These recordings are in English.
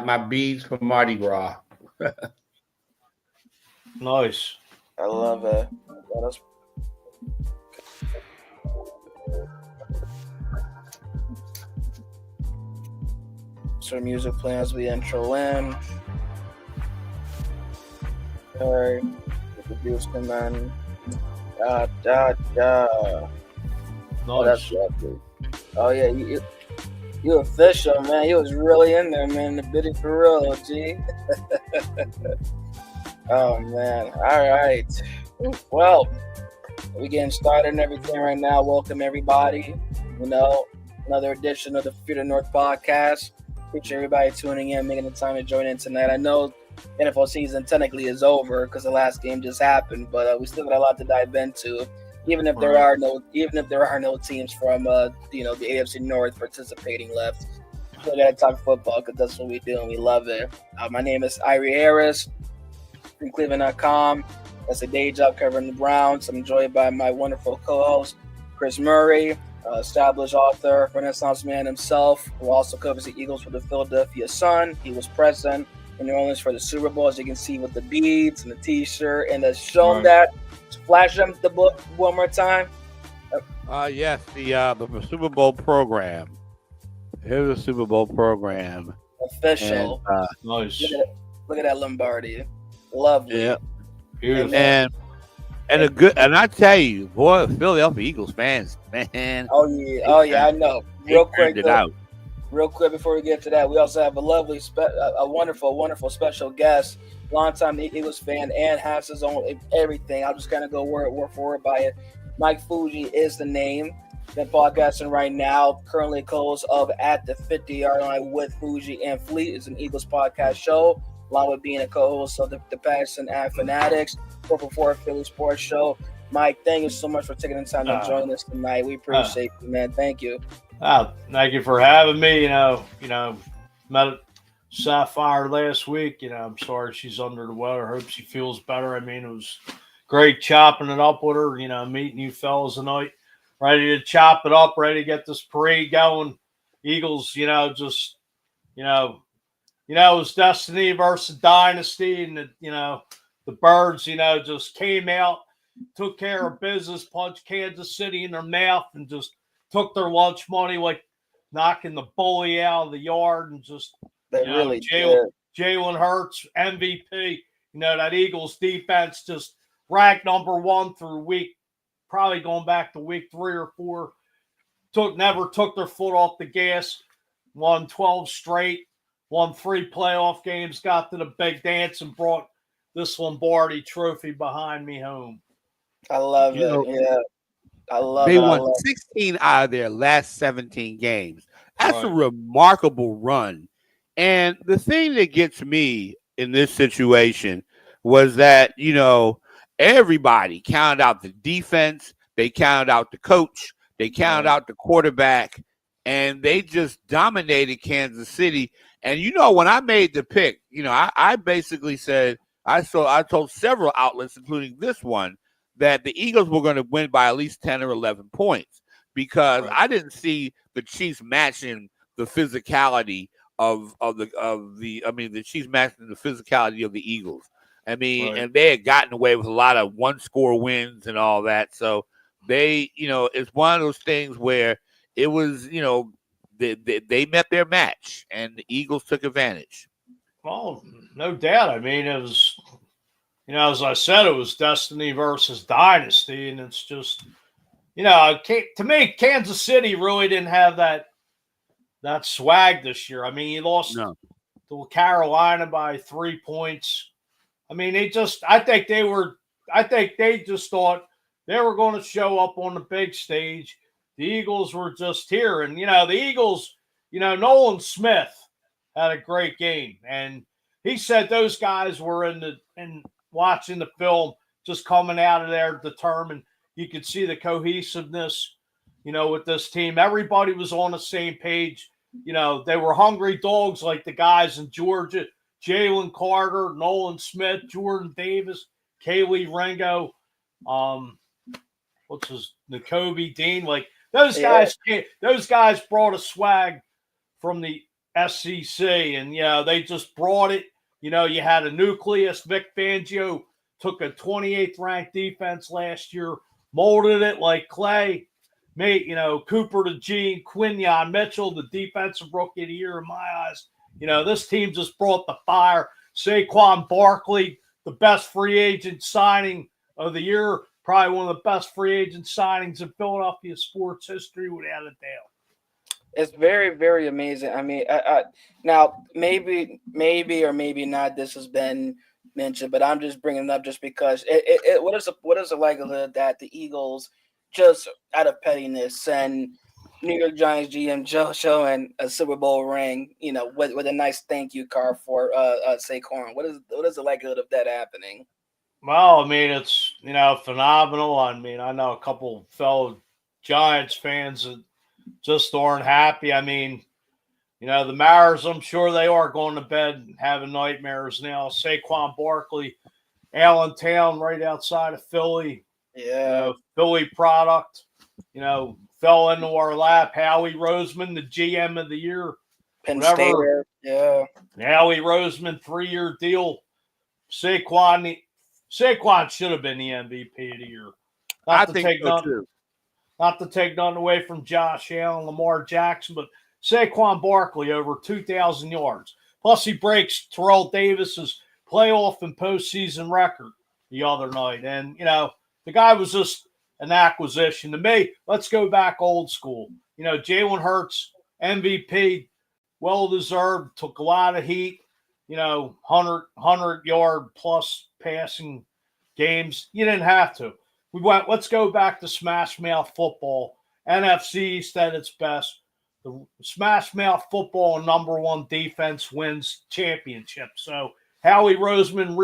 my beads for Mardi Gras. Nice. I love it. So music playing as we intro in. Alright, the views come in. Da. Nice. Oh, that's lovely. Oh yeah, you official, man. He was really in there, man. The bidding for real, G. Oh man. All right. Well, we getting started and everything right now. Welcome everybody. Another edition of the Future North podcast. Appreciate everybody tuning in, making the time to join in tonight. I know NFL season technically is over because the last game just happened, but we still got a lot to dive into. Even if there are no teams from the AFC North participating left, we gotta talk football because that's what we do and we love it. My name is Irie Harris from Cleveland.com. That's a day job covering the Browns. I'm joined by my wonderful co-host Chris Murray, established author, Renaissance man himself, who also covers the Eagles for the Philadelphia Sun. He was present in New Orleans for the Super Bowl, as you can see with the beads and the T-shirt, and show them that. Flash them the book one more time. Yes, the Super Bowl program. Here's the Super Bowl program. Official. And, nice. Look at that Lombardi. Lovely. Yeah. Beautiful. And I tell you, boy, Philadelphia Eagles fans, man. Oh yeah, I know. Real quick before we get to that, we also have a lovely, a wonderful special guest, longtime Eagles fan, and has his own everything. I'll just kind of go word for word by it. Mike Fuji is the name. Been podcasting right now. Currently co-host of At the 50-Yard Line with Fuji and Fleet. It's an Eagles podcast show, along with being a co-host of the Passion and Fanatics 444 Philly Sports Show. Mike, thank you so much for taking the time to join us tonight. We appreciate you, man. Thank you. Thank you for having me. Met Sapphire last week. I'm sorry she's under the weather. Hope she feels better. I mean, it was great chopping it up with her. Meeting you fellas tonight. Ready to chop it up. Ready to get this parade going. Eagles, it was destiny versus dynasty, and the Birds, just came out, took care of business, punched Kansas City in their mouth, and just took their lunch money like knocking the bully out of the yard, and just Jalen Hurts MVP. That Eagles defense just ranked number 1 through probably going back to week 3 or 4. Never took their foot off the gas. Won 12 straight. Won 3 playoff games. Got to the big dance and brought this Lombardi trophy behind me home. I love it. Yeah. I love it. They won 16 out of their last 17 games. That's a remarkable run. And the thing that gets me in this situation was that, everybody counted out the defense. They counted out the coach. They counted out the quarterback. And they just dominated Kansas City. And, when I made the pick, I basically said, I told several outlets, including this one, that the Eagles were going to win by at least 10 or 11 points because I didn't see the Chiefs matching the physicality of the Chiefs matching the physicality of the Eagles. I mean, and they had gotten away with a lot of one-score wins and all that. So they, it's one of those things where it was, they met their match and the Eagles took advantage. Well, no doubt. I mean, it was, as I said, it was destiny versus dynasty. And it's just, to me, Kansas City really didn't have that swag this year. I mean, he lost to Carolina by 3 points. I mean, I think they just thought they were going to show up on the big stage. The Eagles were just here. And, the Eagles, Nolan Smith had a great game. And he said those guys were in watching the film, just coming out of there determined. You could see the cohesiveness, with this team. Everybody was on the same page. They were hungry dogs like the guys in Georgia. Jalen Carter, Nolan Smith, Jordan Davis, Kaylee Ringo, N'Kobe Dean. Like those guys brought a swag from the SEC, and they just brought it. You had a nucleus. Vic Fangio took a 28th ranked defense last year, molded it like clay. Made Cooper DeJean, Quinyon Mitchell, the defensive rookie of the year in my eyes. This team just brought the fire. Saquon Barkley, the best free agent signing of the year, probably one of the best free agent signings in Philadelphia sports history, without a doubt. It's very, very amazing. I mean, now maybe or maybe not. This has been mentioned, but I'm just bringing it up just because. What is the likelihood that the Eagles, just out of pettiness, send New York Giants GM Joe showing a Super Bowl ring, with a nice thank you card for Saquon? What is the likelihood of that happening? Well, I mean, it's phenomenal. I mean, I know a couple fellow Giants fans that just aren't happy. I mean, the Mariners, I'm sure they are going to bed having nightmares now. Saquon Barkley, Allentown, right outside of Philly. Yeah. Philly product, fell into our lap. Howie Roseman, the GM of the year. Penn State. Yeah. Howie Roseman, 3-year deal. Saquon should have been the MVP of the year. I think so too. Not to take nothing away from Josh Allen, Lamar Jackson, but Saquon Barkley over 2,000 yards. Plus, he breaks Terrell Davis's playoff and postseason record the other night. And, the guy was just an acquisition. To me, let's go back old school. Jalen Hurts, MVP, well-deserved, took a lot of heat, 100-yard plus passing games. You didn't have to. We went, let's go back to smash mouth football. NFC East at its best. The smash mouth football number one defense wins championships. So Howie Roseman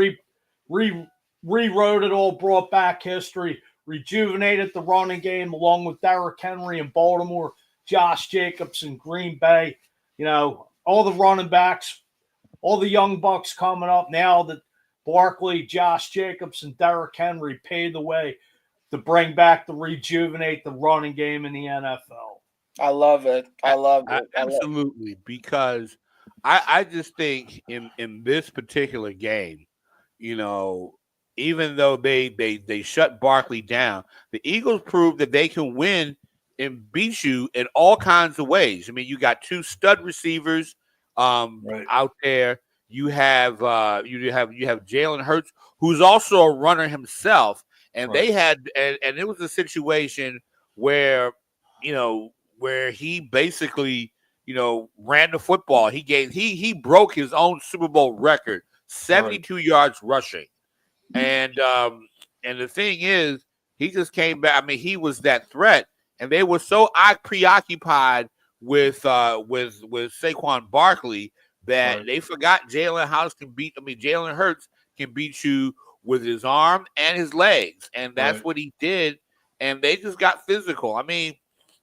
rewrote it all, brought back history, rejuvenated the running game along with Derrick Henry in Baltimore, Josh Jacobs in Green Bay. All the running backs, all the young bucks coming up now that Barkley, Josh Jacobs, and Derrick Henry paved the way to bring back, to rejuvenate the running game in the NFL. I love it. Absolutely, because I just think in this particular game, even though they shut Barkley down, the Eagles proved that they can win and beat you in all kinds of ways. I mean, you got two stud receivers out there. You have Jalen Hurts, who's also a runner himself, and they had and it was a situation where where he basically ran the football. He broke his own Super Bowl record, 72 yards rushing, and the thing is, he just came back. I mean, he was that threat, and they were so preoccupied with Saquon Barkley that they forgot Jalen Hurts can beat you with his arm and his legs, and that's what he did. And they just got physical. I mean,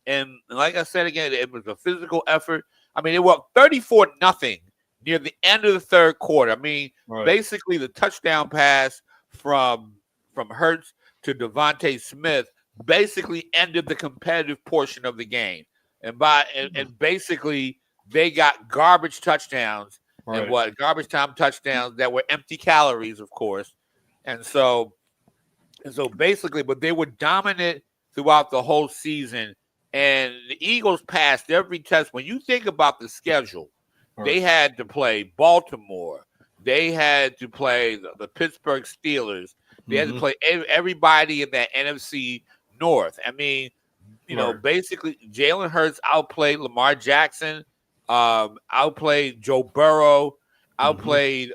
and like I said again, it was a physical effort. I mean, it was 34-0 near the end of the third quarter. I mean, basically the touchdown pass from Hurts to Devontae Smith basically ended the competitive portion of the game. And basically they got garbage touchdowns and garbage time touchdowns that were empty calories, of course. And so basically, but they were dominant throughout the whole season. And the Eagles passed every test. When you think about the schedule, they had to play Baltimore. They had to play the Pittsburgh Steelers. They had to play everybody in that NFC North. I mean, basically Jalen Hurts outplayed Lamar Jackson, outplayed Joe Burrow, outplayed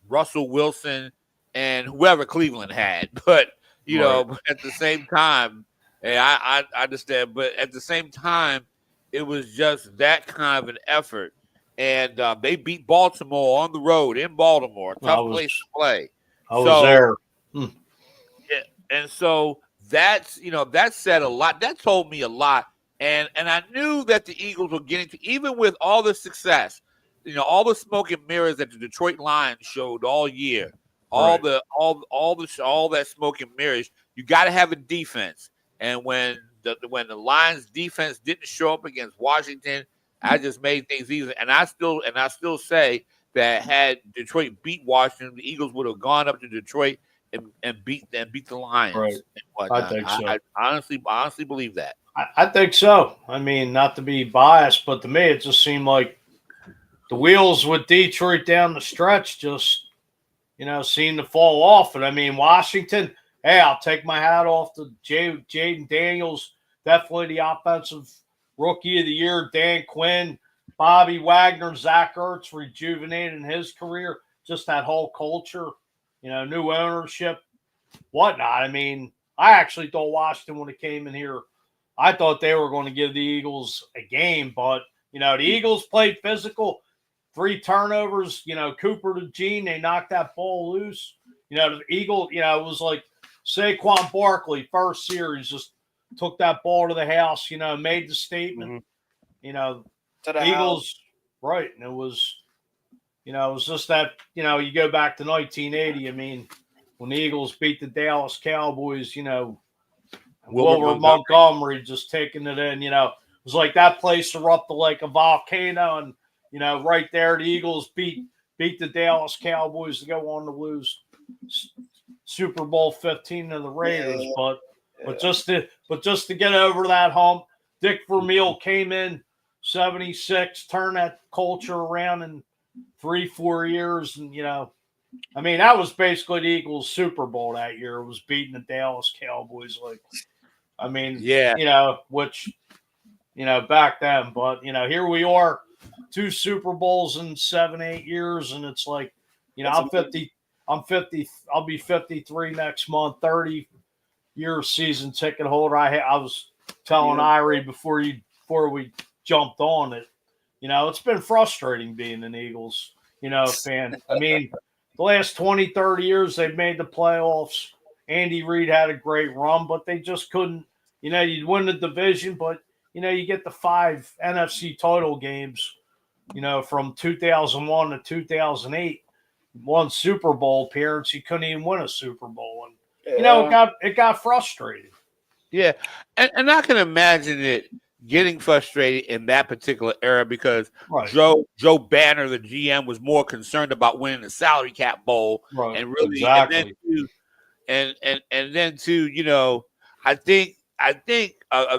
Russell Wilson, and whoever Cleveland had. But, at the same time, and I understand, but at the same time, it was just that kind of an effort. And they beat Baltimore on the road in Baltimore, tough place to play. I was there. Yeah, and so that said a lot. That told me a lot. And I knew that the Eagles were getting to, even with all the success, all the smoke and mirrors that the Detroit Lions showed all year, all that smoke and mirrors, you got to have a defense. And when the Lions defense didn't show up against Washington, I just made things easier. And I still say that had Detroit beat Washington, the Eagles would have gone up to Detroit and beat the Lions Right. and whatnot. I think so. I honestly believe that. I think so. I mean, not to be biased, but to me, it just seemed like the wheels with Detroit down the stretch just, seemed to fall off. And I mean, Washington, hey, I'll take my hat off to Jaden Daniels, definitely the offensive rookie of the year. Dan Quinn, Bobby Wagner, Zach Ertz rejuvenating his career. Just that whole culture, new ownership, whatnot. I mean, I actually thought Washington would have came in here. I thought they were going to give the Eagles a game, but, the Eagles played physical. 3 turnovers, Cooper to Gene, they knocked that ball loose. The Eagle, it was like Saquon Barkley, first series, just took that ball to the house, made the statement. To the Eagles, house. right. And it was just that, you go back to 1980. I mean, when the Eagles beat the Dallas Cowboys, Wilbur Montgomery just taking it in, it was like that place erupted like a volcano. And, right there, the Eagles beat the Dallas Cowboys to go on to lose Super Bowl 15 to the Raiders. Yeah. But just to get over that hump, Dick Vermeil came in 76, turned that culture around in 3-4 years, and I mean, that was basically the Eagles' Super Bowl that year. It was beating the Dallas Cowboys. I mean, which back then, but here we are, 2 Super Bowls in 7-8 years, and it's like, I'm 50. I'll be 53 next month. 30-year season ticket holder. I was telling Irie before we jumped on it. It's been frustrating being an Eagles, fan. I mean, the last 20, 30 years they've made the playoffs. Andy Reid had a great run, but they just couldn't. You'd win the division, but you get the 5 NFC title games. From 2001 to 2008, 1 Super Bowl appearance. You couldn't even win a Super Bowl, and it got frustrating. Yeah, and I can imagine it getting frustrated in that particular era because Joe Banner, the GM, was more concerned about winning the salary cap bowl, and really, exactly. and then too, I think a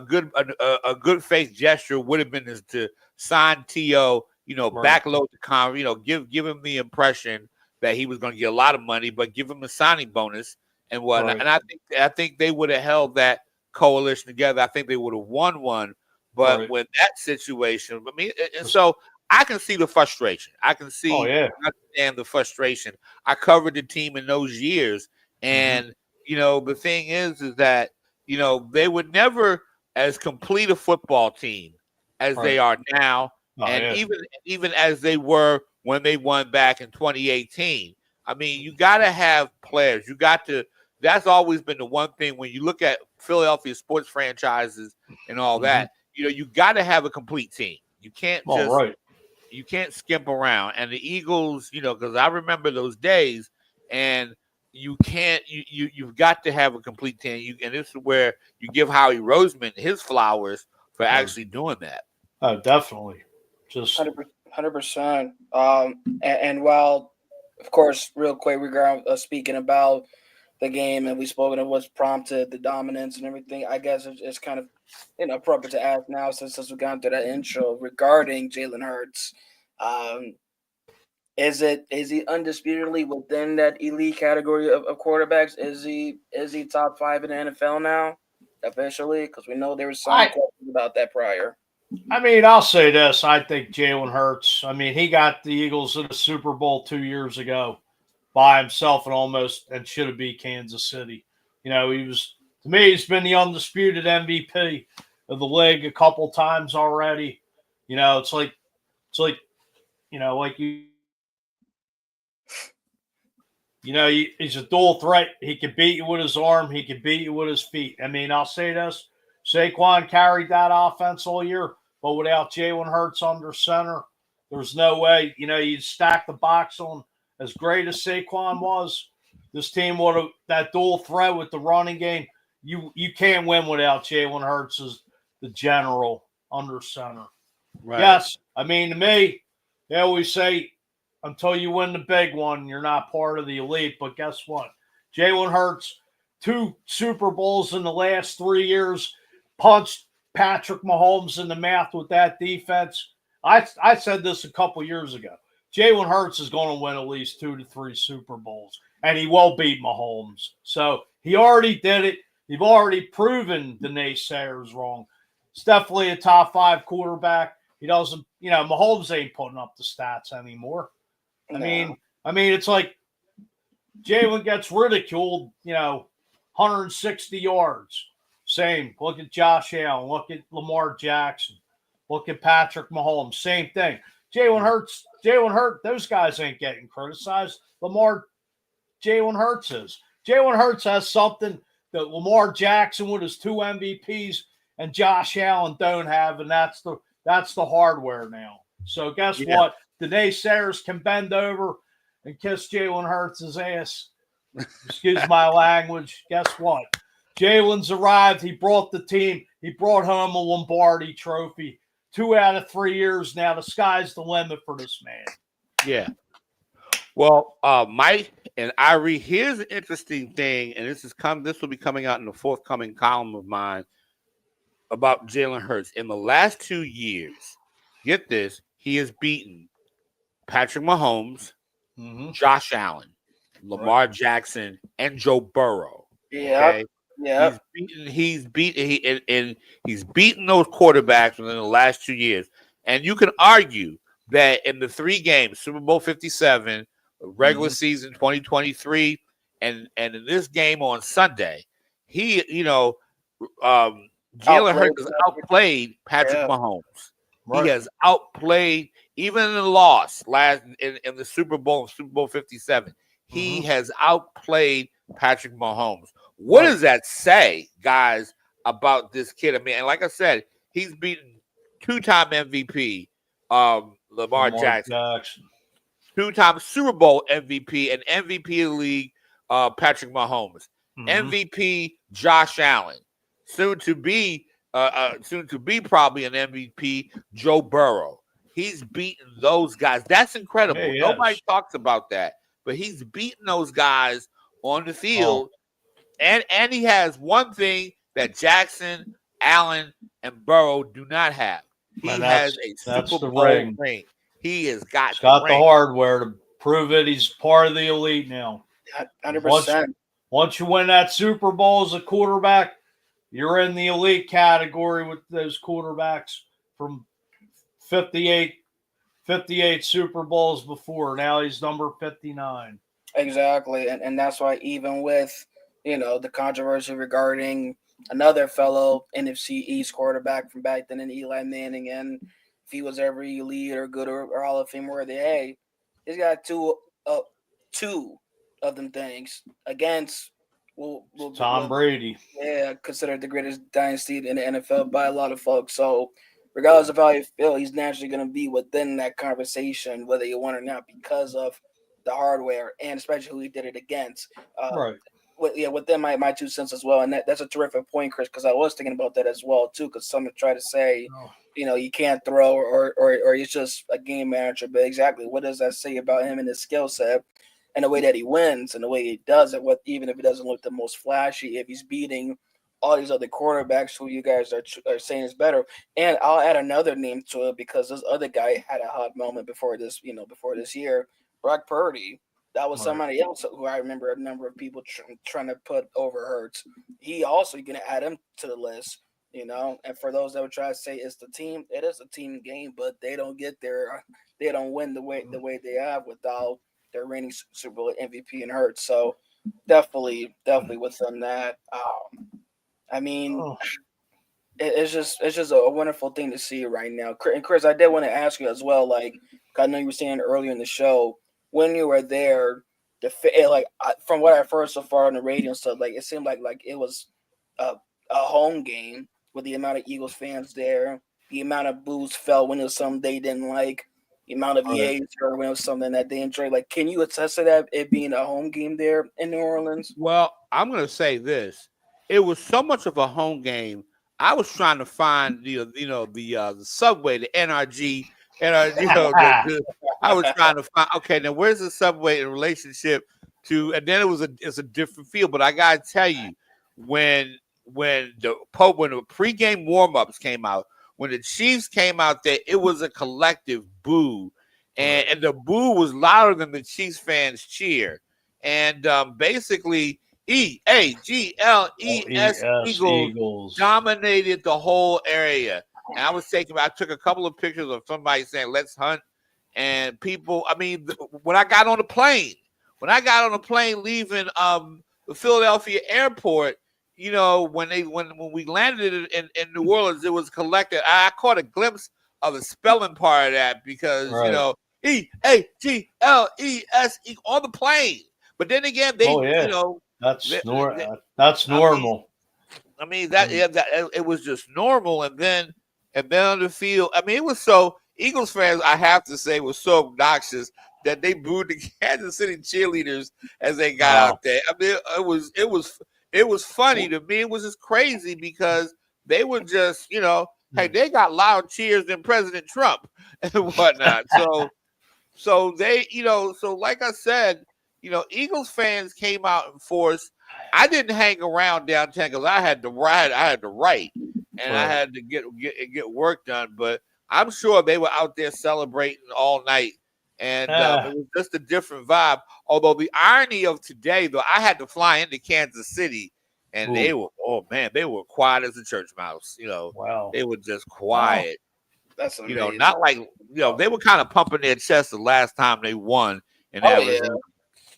good faith gesture would have been to sign T.O., backload the contract, give him the impression that he was going to get a lot of money, but give him a signing bonus and whatnot. And I think they would have held that coalition together. I think they would have won one. But when that situation, I mean, and so I can see the frustration. I can see, understand the frustration. I covered the team in those years, and the thing is that they were never as complete a football team as they are now, even as they were when they won back in 2018. I mean, you got to have players. You got to. That's always been the one thing when you look at Philadelphia sports franchises and all that. You got to have a complete team. You can't you can't skimp around. And the Eagles, because I remember those days, and you can't. You've got to have a complete team. And this is where you give Howie Roseman his flowers for actually doing that. Oh, definitely, just 100%. And while, of course, real quick, we're speaking about the game, and we've spoken of what's prompted the dominance and everything. I guess it's kind of appropriate to ask now, since we've gone through that intro regarding Jalen Hurts. Is he undisputedly within that elite category of quarterbacks? Is he top 5 in the NFL now officially? Because we know there was some questions about that prior. I mean, I'll say this: I think Jalen Hurts. I mean, he got the Eagles in the Super Bowl 2 years ago by himself and should have beat Kansas City. He's been the undisputed MVP of the league a couple times already. It's like he's a dual threat. He can beat you with his arm. He can beat you with his feet. I mean, I'll say this: Saquon carried that offense all year, but without Jalen Hurts under center, there's no way. You stack the box on. As great as Saquon was, this team would have that dual threat with the running game. You can't win without Jalen Hurts as the general under center. Right. Yes. I mean, to me, they always say until you win the big one, you're not part of the elite. But guess what? Jalen Hurts, 2 Super Bowls in the last 3 years, punched Patrick Mahomes in the mouth with that defense. I said this a couple years ago. Jalen Hurts is going to win at least 2 to 3 Super Bowls, and he will beat Mahomes. So he already did it. You've already proven the naysayers wrong. It's definitely a top 5 quarterback. He doesn't, Mahomes ain't putting up the stats anymore. I mean, it's like Jalen gets ridiculed, 160 yards. Same. Look at Josh Allen. Look at Lamar Jackson. Look at Patrick Mahomes. Same thing. Jalen Hurts, those guys ain't getting criticized. Jalen Hurts is. Jalen Hurts has something that Lamar Jackson with his 2 MVPs and Josh Allen don't have, and that's the hardware now. So guess what? The naysayers can bend over and kiss Jalen Hurts' ass. Excuse my language. Guess what? Jalen's arrived. He brought the team. He brought home a Lombardi trophy. 2 out of 3 years now. The sky's the limit for this man. Yeah. Well, Mike and Irie, here's an interesting thing, and this will be coming out in the forthcoming column of mine about Jalen Hurts. In the last 2 years, get this, he has beaten Patrick Mahomes, Josh Allen, Lamar Jackson, and Joe Burrow. Yeah. Okay? Yeah. He's beaten those quarterbacks within the last 2 years. And you can argue that in the 3 games, Super Bowl 57, regular season 2023, and in this game on Sunday, Jalen Hurts has outplayed Patrick Mahomes. Right. He has outplayed, even in the loss in the Super Bowl 57. He has outplayed Patrick Mahomes. What does that say, guys, about this kid? I mean, and like I said, he's beaten 2-time MVP Lamar Jackson. 2-time Super Bowl MVP and MVP of the league Patrick Mahomes. MVP Josh Allen. Soon to be probably an MVP Joe Burrow. He's beaten those guys. That's incredible. Hey, yes. Nobody talks about that, but he's beaten those guys on the field. And he has one thing that Jackson, Allen, and Burrow do not have. He has a Super Bowl ring. He has got the hardware to prove it. He's part of the elite now. 100%. Once you win that Super Bowl as a quarterback, you're in the elite category with those quarterbacks from 58 Super Bowls before. Now he's number 59. Exactly. And that's why even with, the controversy regarding another fellow NFC East quarterback from back then in Eli Manning, and if he was ever elite or good or Hall of Fame worthy, hey, he's got two of them things against Tom Brady. Yeah, considered the greatest dynasty in the NFL by a lot of folks. So regardless of how you feel, he's naturally going to be within that conversation, whether you want or not, because of the hardware and especially who he did it against. Right. Within my 2 cents as well. And that's a terrific point, Chris, because I was thinking about that as well, too, because some try to say, you can't throw or he's just a game manager. But exactly, what does that say about him and his skill set and the way that he wins and the way he does it, even if it doesn't look the most flashy, if he's beating all these other quarterbacks who you guys are saying is better. And I'll add another name to it because this other guy had a hot moment before this year, Brock Purdy. That was somebody else who I remember a number of people trying to put over Hurts. He also, you're going to add him to the list, And for those that would try to say it's the team, it is a team game, but they don't get there. They don't win the way they have without their reigning Super Bowl MVP and Hurts. So definitely within that. It's just a wonderful thing to see right now. And Chris, I did want to ask you as well. Like, I know you were saying earlier in the show, when you were there, from what I've heard so far on the radio and stuff, like it seemed like it was a home game with the amount of Eagles fans there, the amount of boos felt when it was something they didn't like, the amount of yays heard when it was something that they enjoyed. Like, can you attest to that, it being a home game there in New Orleans? Well, I'm going to say this. It was so much of a home game, I was trying to find the subway, the NRG, I was trying to find. Okay, now where's the subway in relationship to? And then it's a different feel. But I gotta tell you, when the pregame warm-ups came out, when the Chiefs came out there, it was a collective boo, and the boo was louder than the Chiefs fans cheer, and basically. Eagles Eagles dominated the whole area. And I took a couple of pictures of somebody saying, "Let's hunt." And people, I mean, when I got on the plane leaving the Philadelphia airport, when we landed in New Orleans, it was collected. I caught a glimpse of the spelling part of that because EAGLES on the plane. But then again, that's normal. I mean that it was just normal, and then on the field, I mean, it was so Eagles fans, I have to say, was so obnoxious that they booed the Kansas City cheerleaders as they got out there. I mean, it was funny to me. It was just crazy because they were just, hey, they got loud cheers than President Trump and whatnot. So they, so like I said, Eagles fans came out in force. I didn't hang around downtown because I had to write, and I had to get work done. But I'm sure they were out there celebrating all night, and it was just a different vibe. Although the irony of today, though, I had to fly into Kansas City, and they were quiet as a church mouse. They were just quiet. Wow. That's amazing. Not like they were kind of pumping their chest the last time they won in Arizona. Yeah.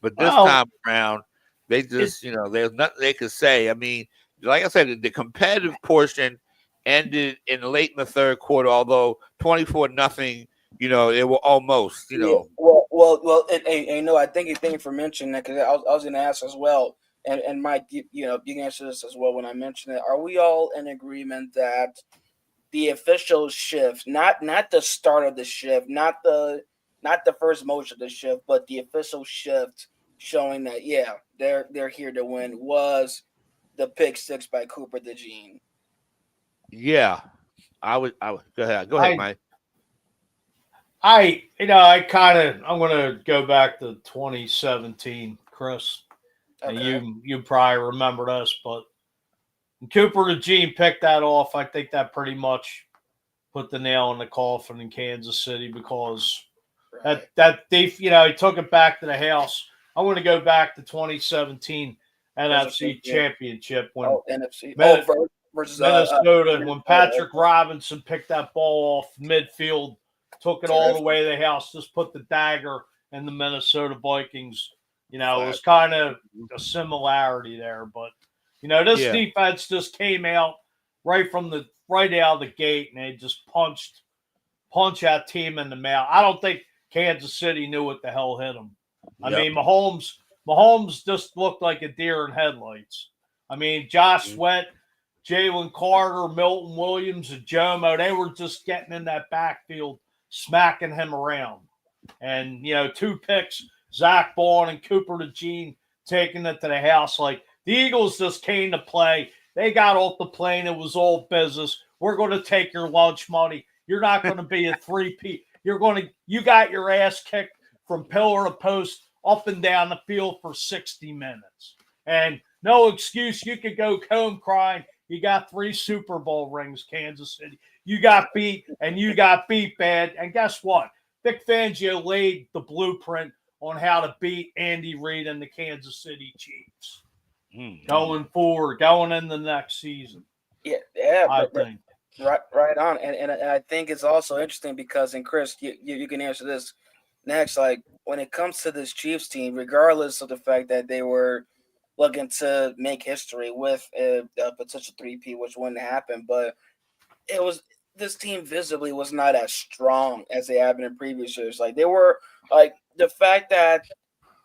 But this time around, they just, there's nothing they could say. I mean, like I said, the competitive portion ended late in the third quarter, although 24-0, they were almost, Yeah. Well, and I thank you for mentioning that because I was going to ask as well. And Mike, you can answer this as well when I mention it. Are we all in agreement that the official shift, not the start of the shift, not the first motion of the shift, but the official shift showing that they're here to win was the pick six by Cooper DeJean? Yeah, I would go ahead, Mike. I'm gonna go back to 2017, Chris. Okay. And you probably remember this, but when Cooper DeJean picked that off, I think that pretty much put the nail in the coffin in Kansas City because he took it back to the house. I want to go back to 2017 NFC Championship when NFC versus Minnesota when Patrick Robinson picked that ball off midfield, took it all the way to the house, just put the dagger in the Minnesota Vikings. It was kind of a similarity there, but this defense just came out right out of the gate and they just punch that team in the mouth. I don't think Kansas City knew what the hell hit them. I mean, Mahomes just looked like a deer in headlights. I mean, Josh Sweat, Jalen Carter, Milton Williams, and Jomo, they were just getting in that backfield, smacking him around. And, 2 picks, Zach Bond and Cooper DeJean taking it to the house. Like, the Eagles just came to play. They got off the plane. It was all business. We're going to take your lunch money. You're not going to be a 3P. You got your ass kicked from pillar to post up and down the field for 60 minutes. And no excuse. You could go home crying. You got 3 Super Bowl rings, Kansas City. You got beat, and you got beat bad. And guess what? Vic Fangio laid the blueprint on how to beat Andy Reid and the Kansas City Chiefs going forward, going in the next season. I think. Right on. And I think it's also interesting because, and Chris, you can answer this next. Like, when it comes to this Chiefs team, regardless of the fact that they were looking to make history with a potential 3P, which wouldn't happen, but this team visibly was not as strong as they have been in previous years. Like, they were, like, the fact that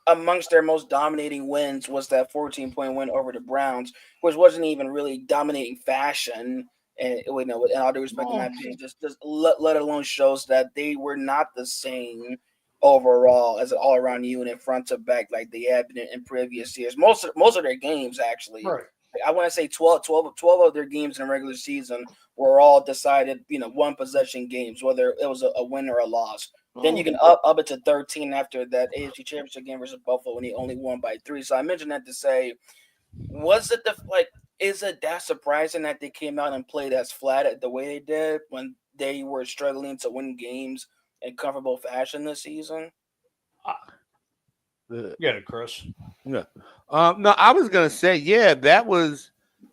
amongst their most dominating wins was that 14-point win over the Browns, which wasn't even really dominating fashion. And in all due respect, in my opinion, just let alone shows that they were not the same overall as an all-around unit, front to back, like they had been in previous years. Most of their games, actually, I want to say 12 of their games in the regular season were all decided, one possession games, whether it was a win or a loss. Then you can up it to 13 after that AFC Championship game versus Buffalo when he only won by 3. So I mentioned that to say, is it that surprising that they came out and played as flat the way they did when they were struggling to win games in comfortable fashion this season? Get it, Chris. Yeah. No, I was gonna say, yeah, that was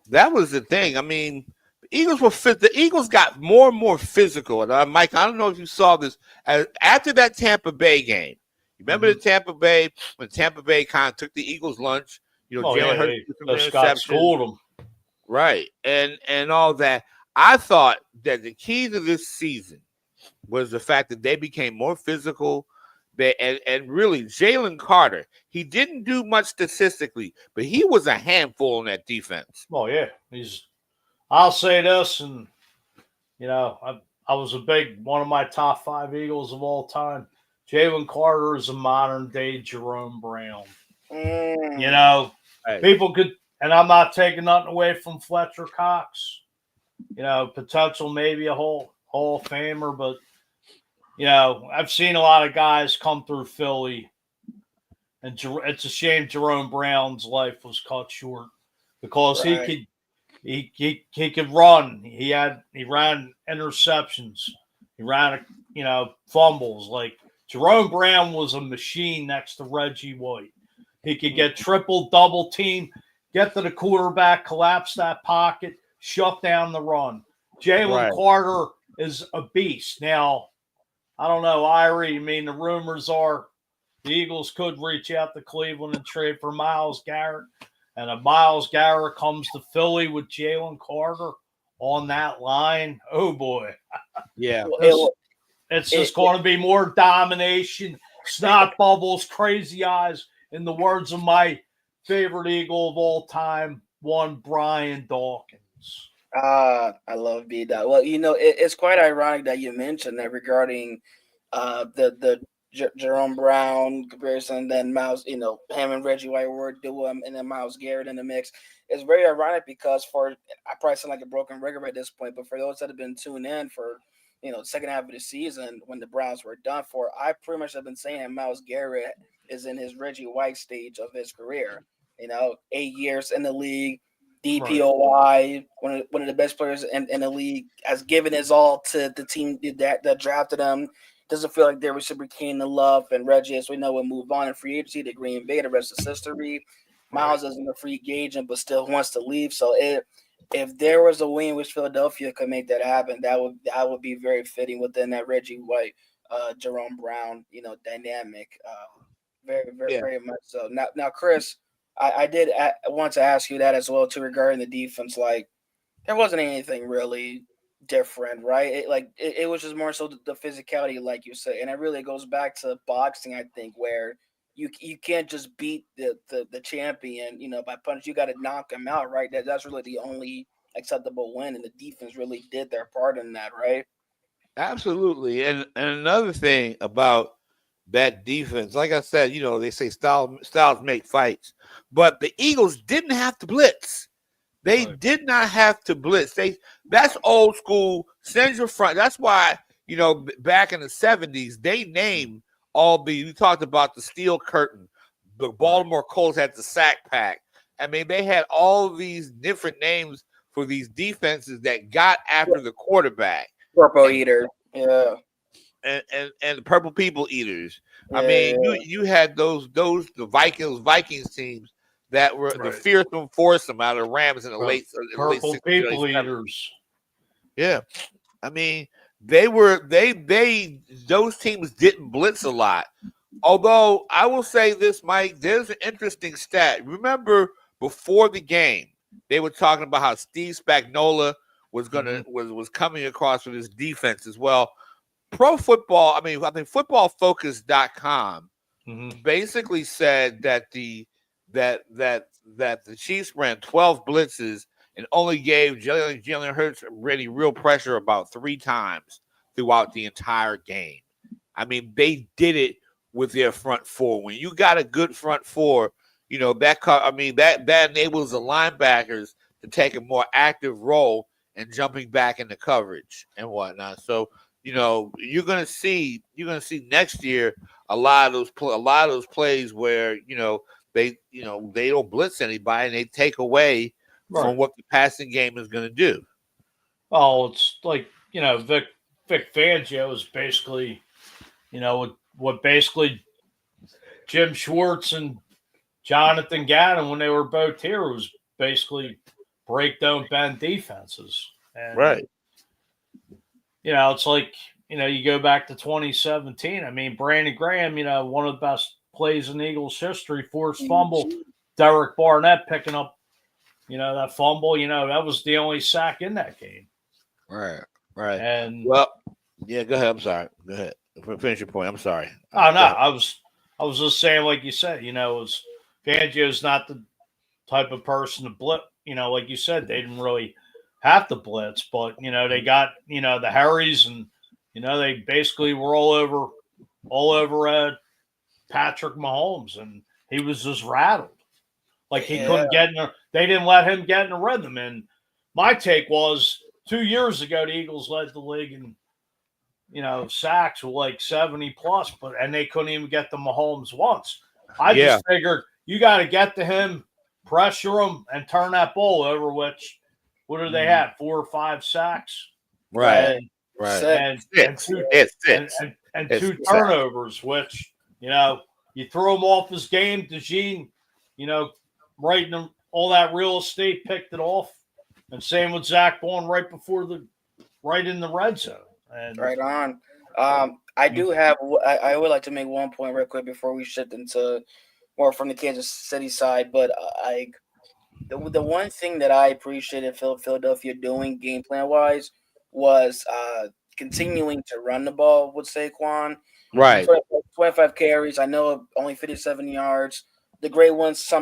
the thing. I mean, the Eagles were fit. The Eagles got more and more physical. And Mike, I don't know if you saw this after that Tampa Bay game. You remember the Tampa Bay when Tampa Bay kind of took the Eagles' lunch? Jalen Hurts Scott schooled them, right, and all that. I thought that the key to this season was the fact that they became more physical. And really, Jalen Carter, he didn't do much statistically, but he was a handful in that defense. Oh, yeah. I'll say this, and, I was one of my top 5 Eagles of all time. Jalen Carter is a modern-day Jerome Brown. People could, and I'm not taking nothing away from Fletcher Cox, potential maybe a Hall of Famer, but I've seen a lot of guys come through Philly, and it's a shame Jerome Brown's life was cut short because he could run. He ran interceptions. He ran fumbles. Like Jerome Brown was a machine next to Reggie White. He could get triple, double team, get to the quarterback, collapse that pocket, shut down the run. Jalen Carter is a beast. Now, I don't know, Irie. I mean, the rumors are the Eagles could reach out to Cleveland and trade for Myles Garrett. And if Myles Garrett comes to Philly with Jalen Carter on that line, oh, boy. Yeah. It's just going to be more domination, snot bubbles, crazy eyes, in the words of my favorite Eagle of all time, one Brian Dawkins. I love B-Dot. Well, it's quite ironic that you mentioned that regarding the Jerome Brown comparison, then Myles, him and Reggie White were doing, and then Myles Garrett in the mix. It's very ironic because I probably sound like a broken record at this point, but for those that have been tuned in for, the second half of the season when the Browns were done for, I pretty much have been saying Myles Garrett is in his Reggie White stage of his career. 8 years in the league. DPOI, one of the best players in the league, has given his all to the team that drafted him. Doesn't feel like they're reciprocating the love. And Reggie, as we know, will move on in free agency to Green Bay. The rest is history. Myles isn't a free agent, but still wants to leave. So if there was a way in which Philadelphia could make that happen, that would be very fitting within that Reggie White, Jerome Brown, dynamic. Very, very, very much so. Now, Chris, I did want to ask you that as well too regarding the defense. Like, there wasn't anything really different, right? It was just more so the physicality, like you said, and it really goes back to boxing, I think, where you can't just beat the champion, by punch. You got to knock him out, right? That's really the only acceptable win, and the defense really did their part in that, right? Absolutely, and another thing about that defense, like I said, they say styles make fights, but the Eagles didn't have to blitz. They did not have to blitz. That's old school. Send your front. That's why, back in the 70s, they named we talked about the steel curtain. The Baltimore Colts had the sack pack. I mean, they had all these different names for these defenses that got after the quarterback. Purple eater. Yeah. And the purple people eaters. I mean, you had the Vikings teams that were the fearsome foursome out of the Rams in the late purple people eaters. Yeah, I mean those teams didn't blitz a lot. Although I will say this, Mike, there's an interesting stat. Remember before the game, they were talking about how Steve Spagnuolo was was coming across with his defense as well. I think footballfocus.com basically said that the Chiefs ran 12 blitzes and only gave Jalen Hurts really real pressure about 3 times throughout the entire game. I mean, they did it with their front four. When you got a good front four, that enables the linebackers to take a more active role in jumping back into coverage and whatnot. So, you're gonna see next year a lot of those plays where they don't blitz anybody and they take away from what the passing game is going to do. Oh, it's like Vic Fangio is basically, what basically Jim Schwartz and Jonathan Gannon, when they were both here, was basically break, don't bend defenses. And, right. It's like, you go back to 2017. I mean, Brandon Graham, one of the best plays in Eagles history, forced fumble. Derek Barnett picking up, that fumble. That was the only sack in that game. Right. And go ahead. I'm sorry. Go ahead. Finish your point. I'm sorry. Oh no, I was just saying, like you said, Fangio's not the type of person to blitz. Like you said, they didn't really have to blitz, but they got the Harrys, and they basically were all over Patrick Mahomes, and he was just rattled. Like he couldn't get in. They didn't let him get in a rhythm. And my take was 2 years ago, the Eagles led the league in sacks were like 70 plus, and they couldn't even get to Mahomes once. I just figured you got to get to him, pressure him, and turn that ball over. Which what do they have? 4 or 5 sacks, right? And two turnovers. Which you throw him off his game. DeJean, right in all that real estate, picked it off, and same with Zach Bond right in the red zone. And right on. I would like to make one point real quick before we shift into more from the Kansas City side. But the one thing that I appreciated Philadelphia doing game plan wise was continuing to run the ball with Saquon. Right. 25 carries. I know only 57 yards. The great ones,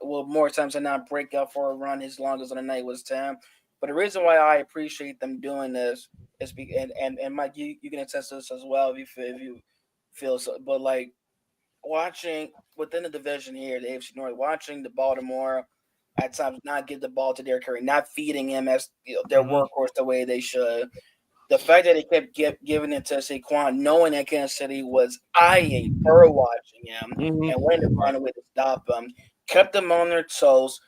more times than not, break out for a run. His longest on the night was 10. But the reason why I appreciate them doing this is and Mike, you can attest to this as well if you feel so. But like watching within the division here, the AFC North, watching the Baltimore at times not give the ball to Derrick Henry, not feeding him as their workhorse the way they should. The fact that they kept giving it to Saquon, knowing that Kansas City was eyeing, watching him, and went to find a way to stop him, kept them on their toes.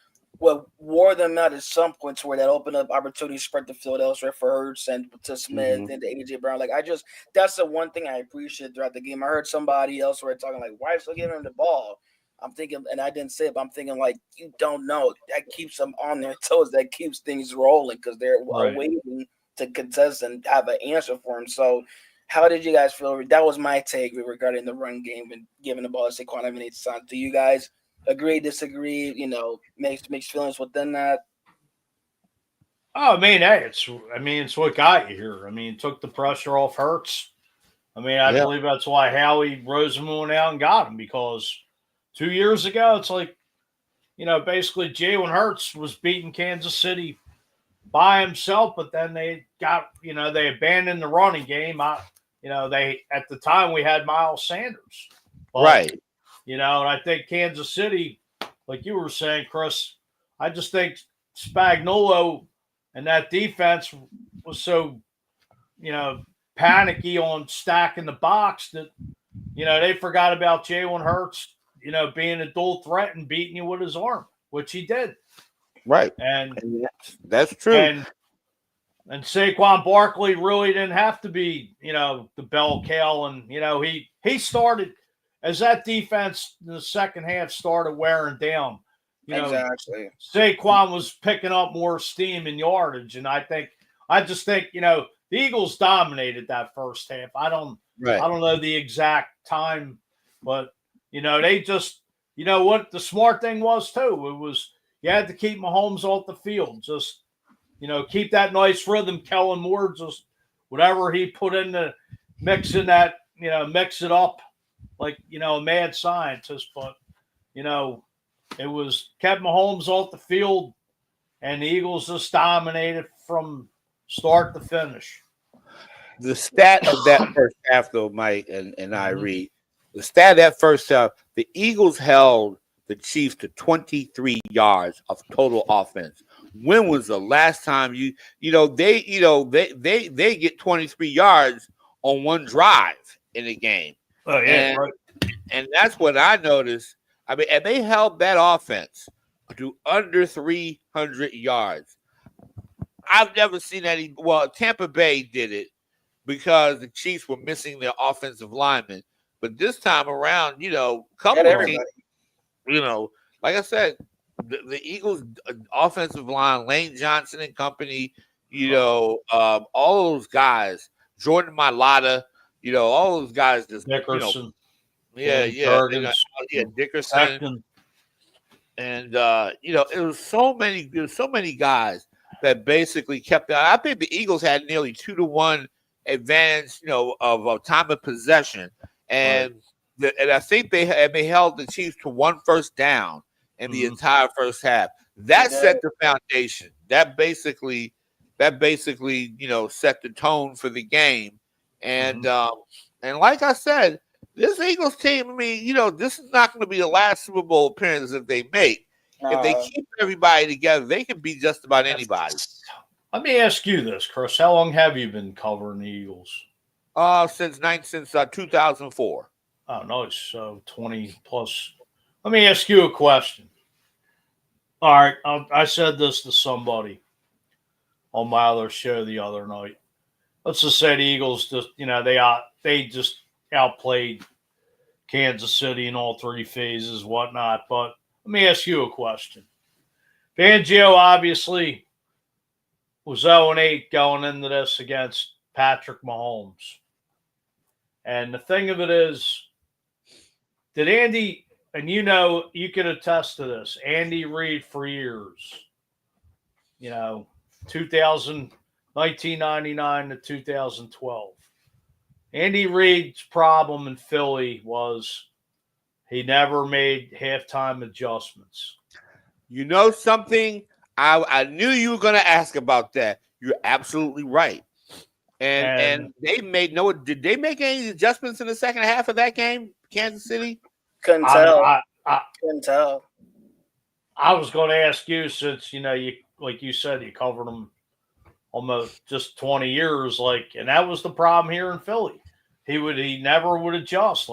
Wore them out at some points where that opened up opportunities to spread the field elsewhere for Hurts and to Smith and to AJ Brown. That's the one thing I appreciate throughout the game. I heard somebody elsewhere talking like, why is he giving him the ball? I'm thinking, and I didn't say it, but I'm thinking like, you don't know. That keeps them on their toes. That keeps things rolling because they're waiting to contest and have an answer for him. So how did you guys feel? That was my take regarding the run game and giving the ball to Saquon every time. Do you guys agree, disagree, mixed feelings within that? Oh, I mean, hey, it's what got you here. I mean, it took the pressure off Hurts. I mean, I believe that's why Howie Roseman went out and got him, because 2 years ago, it's like, basically Jalen Hurts was beating Kansas City by himself, but then they got, they abandoned the running game. They at the time we had Miles Sanders, right? And I think Kansas City, like you were saying, Chris, I just think Spagnuolo and that defense was so, panicky on stacking the box that, they forgot about Jalen Hurts, being a dual threat and beating you with his arm, which he did. Right. And that's true. And Saquon Barkley really didn't have to be, the bell cow. And, he started as that defense in the second half started wearing down. Exactly. Saquon was picking up more steam and yardage. And I just think, the Eagles dominated that first half. I don't know the exact time, but, they just, what the smart thing was too, it was, you had to keep Mahomes off the field. Just, keep that nice rhythm. Kellen Moore, just whatever he put in the mix in that, mix it up like, a mad scientist. But, it was kept Mahomes off the field, and the Eagles just dominated from start to finish. The stat of that first half, though, Mike and I read, the stat of that first half, the Eagles held the Chiefs to 23 yards of total offense. When was the last time they get 23 yards on one drive in a game? Oh yeah, right. And that's what I noticed. I mean, and they held that offense to under 300 yards. I've never seen any. Well, Tampa Bay did it because the Chiefs were missing their offensive linemen. But this time around, a couple of teams, like I said, the Eagles' offensive line, Lane Johnson and company, all those guys, Jordan Mailata, all those guys just, Dickerson. Dickerson. Second. And it was so many guys that basically kept that. I think the Eagles had nearly 2-1 advantage, of time of possession, and I think they held the Chiefs to one first down in the entire first half. That set the foundation. That basically set the tone for the game. And and like I said, this Eagles team, I mean, this is not going to be the last Super Bowl appearance that they make. If they keep everybody together, they can beat just about anybody. Let me ask you this, Chris. How long have you been covering the Eagles? Since 2004. Oh, no, it's 20 plus. Let me ask you a question. All right, I said this to somebody on my other show the other night. Let's just say the Eagles just, they just outplayed Kansas City in all three phases, whatnot. But let me ask you a question. Fangio obviously was 0-8 going into this against Patrick Mahomes. And the thing of it is, did Andy, and you can attest to this, Andy Reid for years, 1999 to 2012. Andy Reid's problem in Philly was he never made halftime adjustments. You know something? I knew you were going to ask about that. You're absolutely right. And they made did they make any adjustments in the second half of that game, Kansas City? Couldn't tell. Couldn't tell. I was going to ask you, since, you like you said, you covered them almost just 20 years, and that was the problem here in Philly. He never would adjust.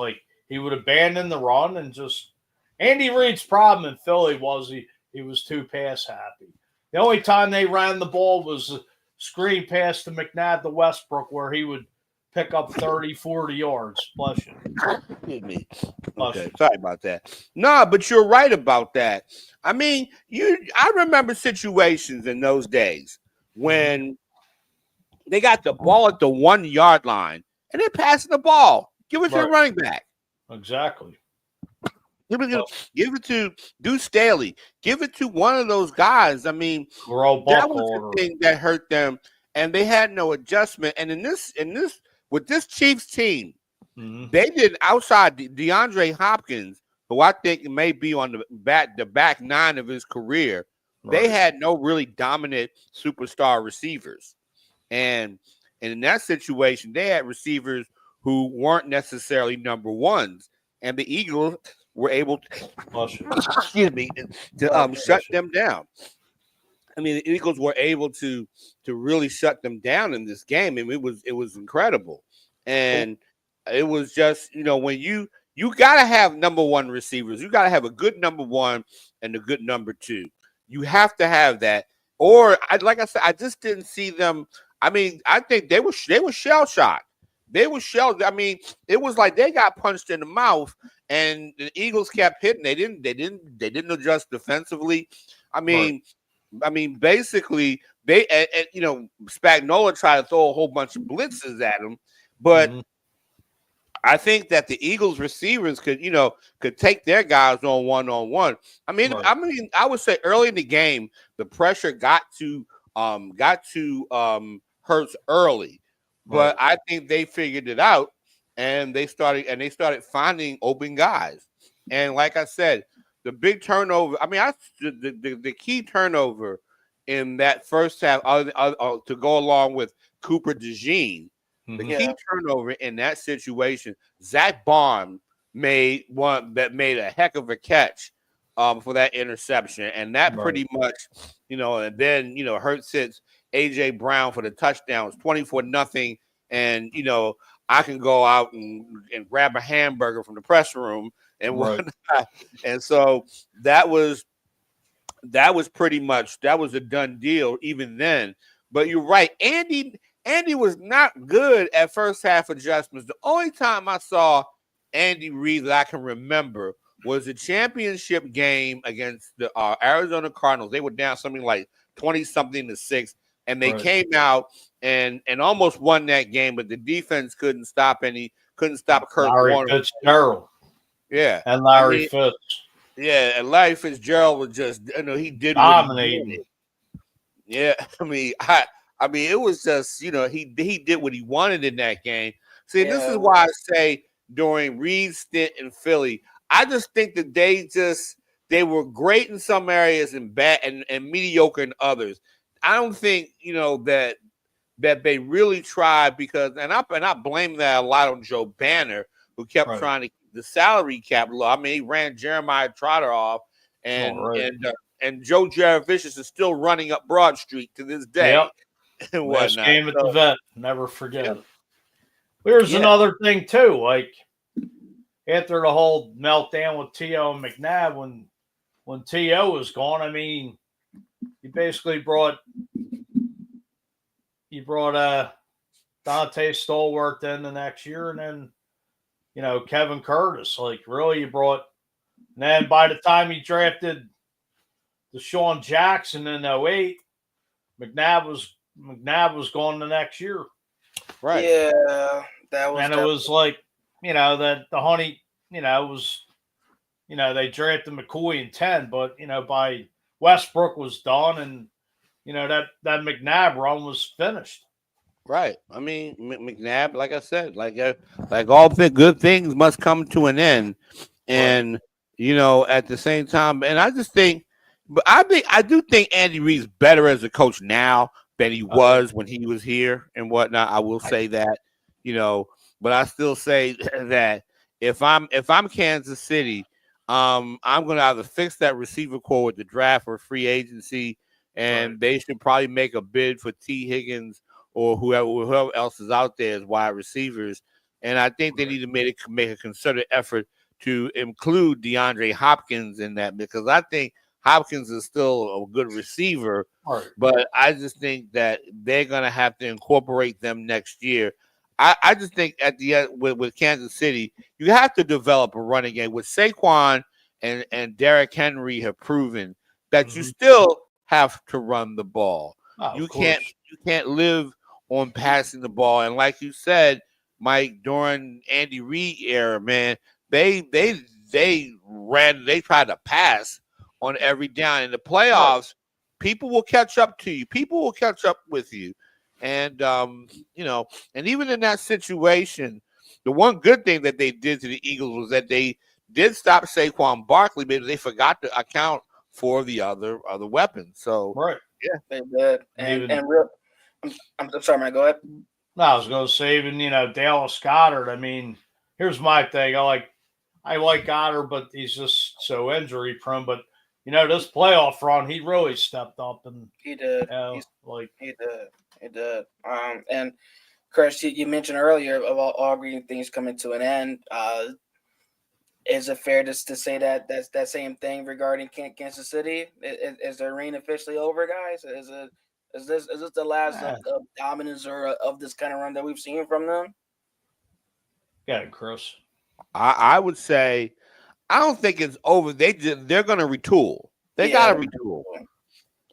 He would abandon the run and just – Andy Reid's problem in Philly was he was too pass happy. The only time they ran the ball was a screen pass to McNabb to Westbrook, where he would pick up 30, 40 yards. Bless you. Excuse me. Okay, sorry about that. No, but you're right about that. I mean, I remember situations in those days when they got the ball at the 1 yard line and they're passing the ball. Give it to the running back. Exactly. Give it to Deuce Staley. Give it to one of those guys. I mean, that was the thing that hurt them, and they had no adjustment. And in this with this Chiefs team, they did, outside DeAndre Hopkins, who I think may be on the back nine of his career. They had no really dominant superstar receivers, and in that situation, they had receivers who weren't necessarily number ones, and the Eagles were able to shut them down. I mean, the Eagles were able to really shut them down in this game, and it was incredible. And it was just, when you got to have number one receivers, you got to have a good number one and a good number two. You have to have that. Or, like I said, I just didn't see them. I mean, I think they were shell shocked. They were shelled. I mean, it was like they got punched in the mouth, and the Eagles kept hitting. They didn't adjust defensively. I mean, basically, they Spagnuolo tried to throw a whole bunch of blitzes at them, but I think that the Eagles receivers could take their guys on one-on-one. I mean, I would say early in the game, the pressure got to Hurts early, but I think they figured it out, and they started finding open guys. And like I said, the big turnover. I mean, the key turnover in that first half, to go along with Cooper DeJean, the key turnover in that situation, Zach Bond made a heck of a catch for that interception, and that pretty much, and then Hurts hits AJ Brown for the touchdown. It's 24-0, and I can go out and grab a hamburger from the press room and whatnot. And so that was pretty much a done deal even then. But you're right, Andy was not good at first half adjustments. The only time I saw Andy Reid that I can remember was a championship game against the Arizona Cardinals. They were down something like 20-something to 6, and they came out and almost won that game, but the defense couldn't stop Kurt Warner. Fitzgerald. Yeah. And Larry Fitz. Yeah, and Larry Fitzgerald was just, he did dominating. Yeah, I mean, it was just, he did what he wanted in that game. See, this is why I say during Reid's stint in Philly, I just think that they were great in some areas and bad and mediocre in others. I don't think, that they really tried because, and I blame that a lot on Joe Banner, who kept trying to keep the salary cap low. I mean, he ran Jeremiah Trotter off, and Joe Jaravicious is still running up Broad Street to this day. Yep. And last game at the vet, never forget it. Here's another thing too, like after the whole meltdown with T.O. and McNabb, when T.O. was gone, I mean, you basically brought Dante Stallworth in the next year, and then Kevin Curtis. Like really, you brought. And then by the time he drafted Deshaun Jackson in 2008, McNabb was gone the next year. Right. Yeah, that was. And it was like that the Honey, was they drafted McCoy in 10, but by Westbrook was done, and that McNabb run was finished. Right. I mean, McNabb, like I said, like all good things must come to an end, and at the same time, and I just think, but I do think Andy Reid's better as a coach now than he was when he was here and whatnot. I will say that, but I still say that if I'm Kansas City, I'm going to either fix that receiver core with the draft or free agency, and they should probably make a bid for T. Higgins or whoever else is out there as wide receivers. And I think they need to make a concerted effort to include DeAndre Hopkins in that, because I think Hopkins is still a good receiver, but I just think that they're going to have to incorporate them next year. I just think at the end with Kansas City, you have to develop a running game. With Saquon and Derrick Henry have proven that you still have to run the ball. You can't live on passing the ball. And like you said, Mike, during Andy Reid era, man, they tried to pass on every down. In the playoffs, people will catch up to you. People will catch up with you. And and even in that situation, the one good thing that they did to the Eagles was that they did stop Saquon Barkley, but they forgot to account for the other weapons. So they did. And real, I'm sorry, man. Go ahead. No, I was going to say, even Dallas Goedert. I mean, here's my thing. I like Goddard, but he's just so injury prone. But this playoff run, he really stepped up, and he did. He did. And Chris, you mentioned earlier about all green things coming to an end. Is it fair to say that that's that same thing regarding Kansas City? Is the reign officially over, guys? Is this the last of dominance or of this kind of run that we've seen from them? Yeah, Chris. I would say I don't think it's over. They're going to retool. They got to retool.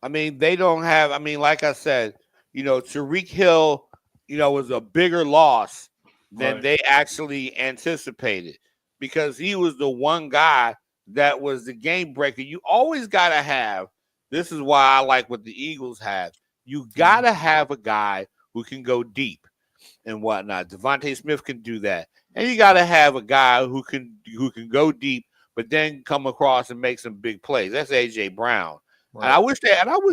I mean, they don't have. I mean, like I said, Tyreek Hill, was a bigger loss than they actually anticipated, because he was the one guy that was the game breaker. You always got to have. This is why I like what the Eagles have. You got to have a guy who can go deep and whatnot. Devontae Smith can do that. And you got to have a guy who can go deep, but then come across and make some big plays. That's A.J. Brown. And I wish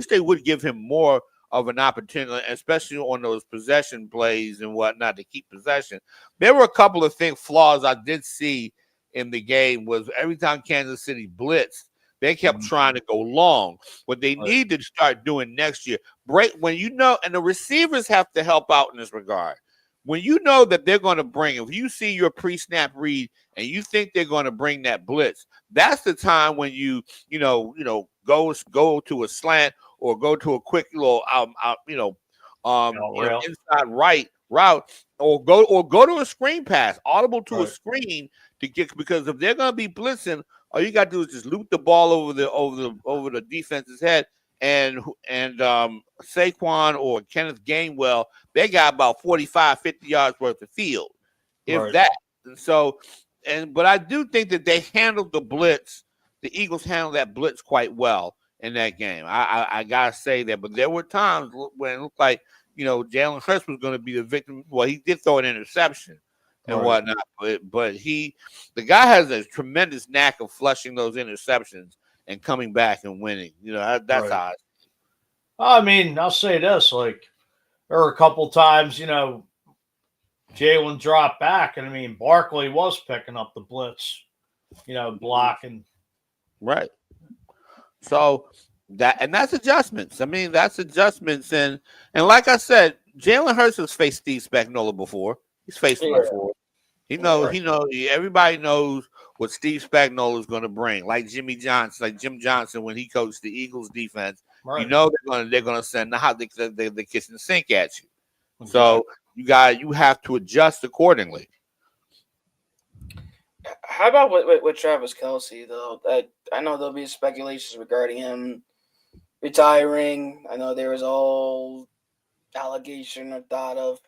they would give him more of an opportunity, especially on those possession plays and whatnot, to keep possession. There were a couple of flaws I did see in the game. Was every time Kansas City blitzed, They kept trying to go long. What they need to start doing next year, when and the receivers have to help out in this regard. When you know that they're going to bring, if you see your pre-snap read and you think they're going to bring that blitz, that's the time when you go to a slant or go to a quick little inside right route or go to a screen pass, audible to a screen to get, because if they're going to be blitzing, all you got to do is just loop the ball over the defense's head, and Saquon or Kenneth Gainwell, they got about 45, 50 yards worth of field, if that. And so, but I do think that they handled the blitz. The Eagles handled that blitz quite well in that game. I gotta say that. But there were times when it looked like Jalen Hurts was going to be the victim. Well, he did throw an interception and whatnot, but the guy has a tremendous knack of flushing those interceptions and coming back and winning. That's how. I mean, I'll say this: like, there were a couple times, Jalen dropped back, and I mean, Barkley was picking up the blitz, blocking. Right. So that's adjustments. I mean, that's adjustments, and like I said, Jalen Hurts has faced Steve Spagnuolo before. He's faced him before. He knows. Everybody knows what Steve Spagnuolo is going to bring. Like Jim Johnson when he coached the Eagles defense. Right. They're gonna send the kitchen sink at you. Okay. So you have to adjust accordingly. How about with Travis Kelce though? I know there'll be speculations regarding him retiring. I know there was all allegation or thought of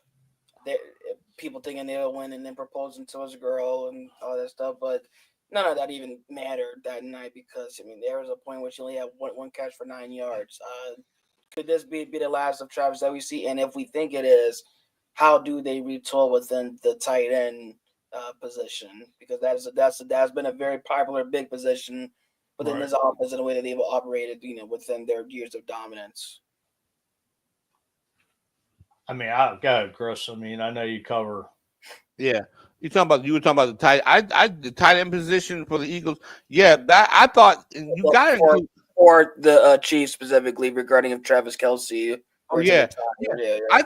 people thinking they'll win and then proposing to his girl and all that stuff, but none of that even mattered that night because, I mean, there was a point where she only had one catch for 9 yards. Could this be the last of Travis that we see? And if we think it is, how do they retool within the tight end position? Because that's been a very popular big position within this offense in the way that they've operated, within their years of dominance. I mean, go ahead, Chris. I mean, I know you cover. Yeah. You were talking about the tight the tight end position for the Eagles. Yeah, that I thought you got it for the Chiefs specifically regarding if Travis Kelce. Yeah. I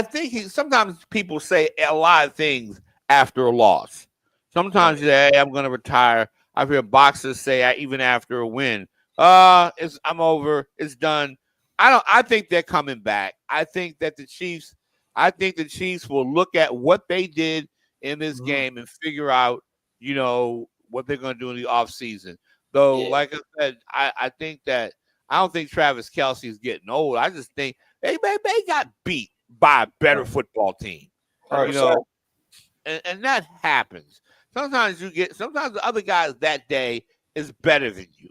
think sometimes people say a lot of things after a loss. Sometimes you say, hey, I'm going to retire. I've heard boxers say even after a win, I'm over. It's done. I think they're coming back. I think the Chiefs will look at what they did in this game and figure out, what they're going to do in the offseason. Though, like I said, I think that I don't think Travis Kelce is getting old. I just think they got beat by a better football team. And that happens. Sometimes the other guys that day is better than you.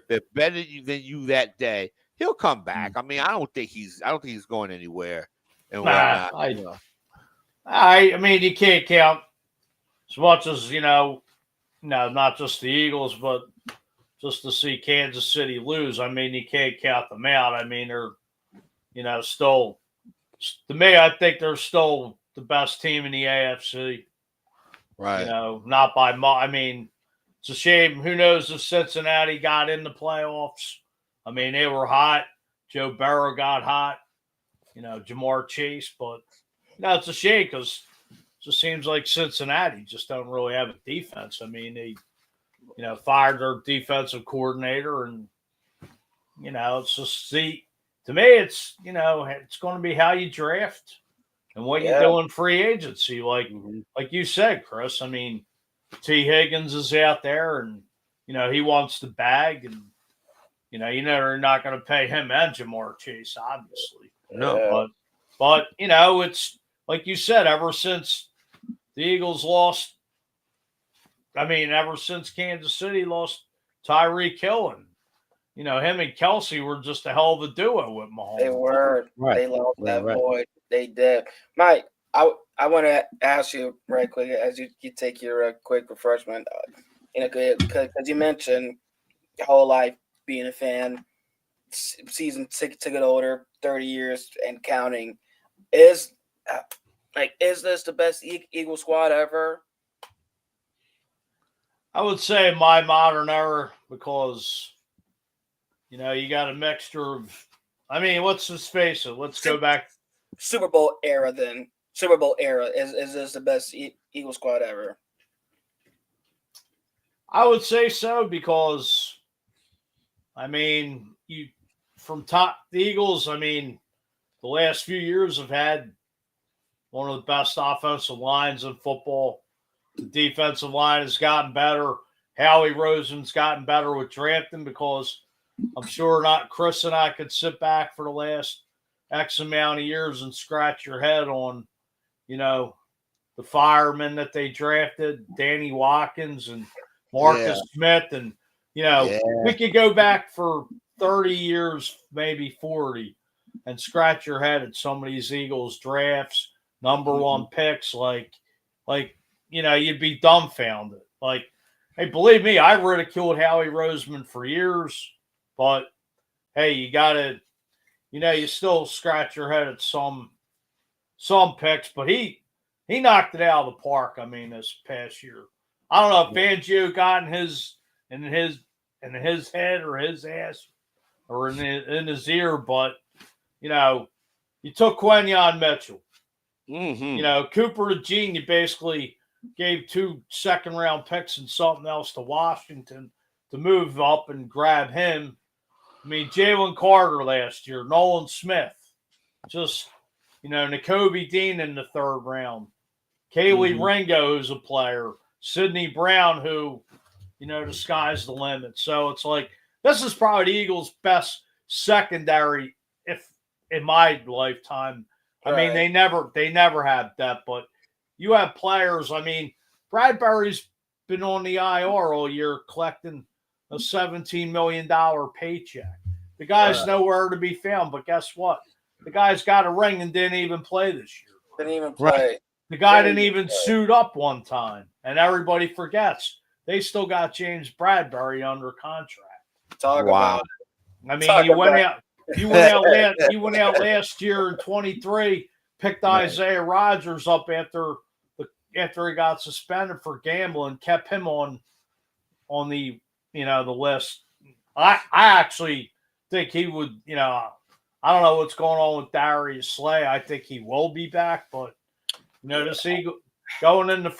They're better than you that day. He'll come back. I mean, I don't think he's going anywhere. And I mean, you can't count as much as not just the Eagles, but just to see Kansas City lose. I mean, you can't count them out. I mean, they're still, to me, I think they're still the best team in the AFC. Right. Not by much. I mean, it's a shame. Who knows if Cincinnati got in the playoffs? I mean, they were hot. Joe Burrow got hot. Jamar Chase. But, it's a shame because it just seems like Cincinnati just don't really have a defense. I mean, they, fired their defensive coordinator and, it's just to me, it's, it's going to be how you draft and what you do in free agency. Like you said, Chris, I mean, T. Higgins is out there and, he wants the bag and, they're not going to pay him and Jamar Chase, obviously. No. But it's like you said, ever since the Eagles lost, ever since Kansas City lost Tyreek Hill and, him and Kelce were just a hell of a duo with Mahomes. They were. Right. They lost that boy. They did. Mike, I want to ask you right quick as you take your quick refreshment, because you mentioned your whole life being a fan, season ticket holder, 30 years and counting. Is this the best Eagle squad ever? I would say my modern era because, you got a mixture of, let's just face it. Let's go back. Super Bowl era then. Super Bowl era. Is this the best Eagle squad ever? I would say so because, from top the Eagles, the last few years have had one of the best offensive lines in football. The defensive line has gotten better. Howie Roseman's gotten better with drafting because I'm sure not Chris and I could sit back for the last X amount of years and scratch your head on, the firemen that they drafted, Danny Watkins and Marcus Smith. And, we could go back for 30 years, maybe 40, and scratch your head at some of these Eagles drafts, number one picks, you'd be dumbfounded. Hey, believe me, I ridiculed Howie Roseman for years, but hey, you gotta, you still scratch your head at some picks, but he knocked it out of the park. This past year, I don't know if Fangio got in his head or his ass or in his ear, but you took Quinyon Mitchell. Cooper DeJean, you basically gave 2 second-round picks and something else to Washington to move up and grab him. Jalen Carter last year, Nolan Smith, just, Nakobe Dean in the 3rd round, Kaylee Ringo, who's a player, Sidney Brown, who, the sky's the limit. So it's like, this is probably the Eagles' best secondary, if in my lifetime. Right. They never had that, but you have players. Bradbury's been on the IR all year collecting a $17 million paycheck. The guy's nowhere to be found, but guess what? The guy's got a ring and didn't even play this year. Didn't even play. Right. The guy didn't even suit up one time, and everybody forgets. They still got James Bradbury under contract. Talk about it. You went out last year in 23, picked Isaiah Rodgers up after he got suspended for gambling, kept him on the the list. I actually think he would. I don't know what's going on with Darius Slay. I think he will be back, but this Eagle going into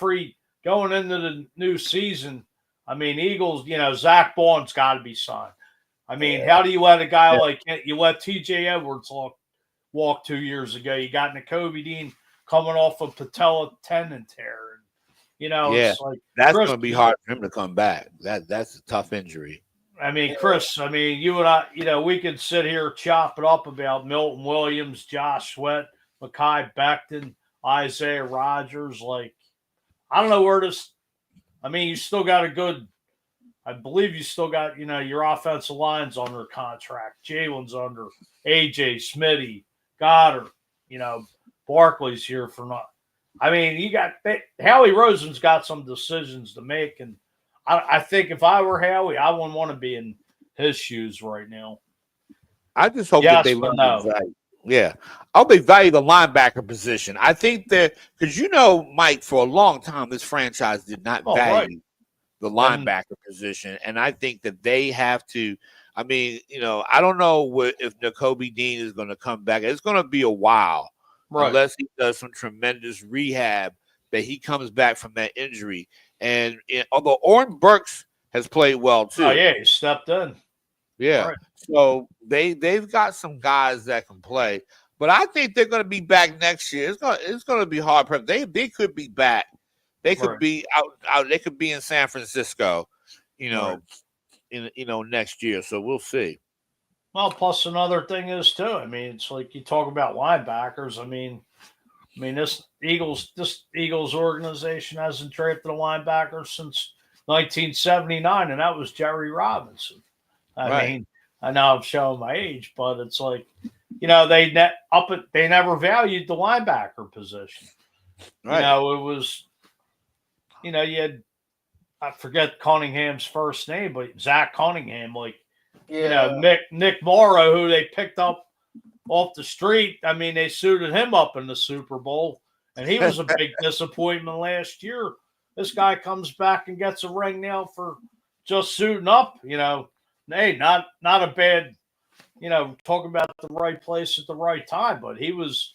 the new season. Eagles. Zach Baughn's got to be signed. How do you let a guy like you let T.J. Edwards walk 2 years ago? You got Nakobe Dean coming off a patella tendon tear. It's like that's going to be hard for him to come back. That's a tough injury. Chris, you and I, we could sit here chop it up about Milton Williams, Josh Sweat, Mekhi Becton, Isaiah Rodgers. I don't know where this. You still got a good. I believe you still got, your offensive line's under contract. Jalen's under, AJ, Smitty, Goddard, Barkley's here for not. You got Howie Roseman's got some decisions to make, and I think if I were Howie, I wouldn't want to be in his shoes right now. I just hope that they learn to value. Yeah, I hope they value the linebacker position. I think that because Mike, for a long time, this franchise did not value the linebacker position, and I think that they have to. I don't know if Nakobe Dean is going to come back. It's going to be a while, unless he does some tremendous rehab that he comes back from that injury. And although Oren Burks has played well too, he stepped in. Yeah, so they've got some guys that can play, but I think they're going to be back next year. It's going to be hard. They could be back. They could be out. They could be in San Francisco, next year. So we'll see. Well, plus another thing is too. It's like you talk about linebackers. This Eagles organization hasn't drafted a linebacker since 1979, and that was Jerry Robinson. I know I'm showing my age, but it's like, they never valued the linebacker position. Right. It was. You had, I forget Cunningham's first name, but Zach Cunningham, Nick Morrow, who they picked up off the street. They suited him up in the Super Bowl, and he was a big disappointment last year. This guy comes back and gets a ring now for just suiting up. Hey, not a bad. Talking about the right place at the right time, but he was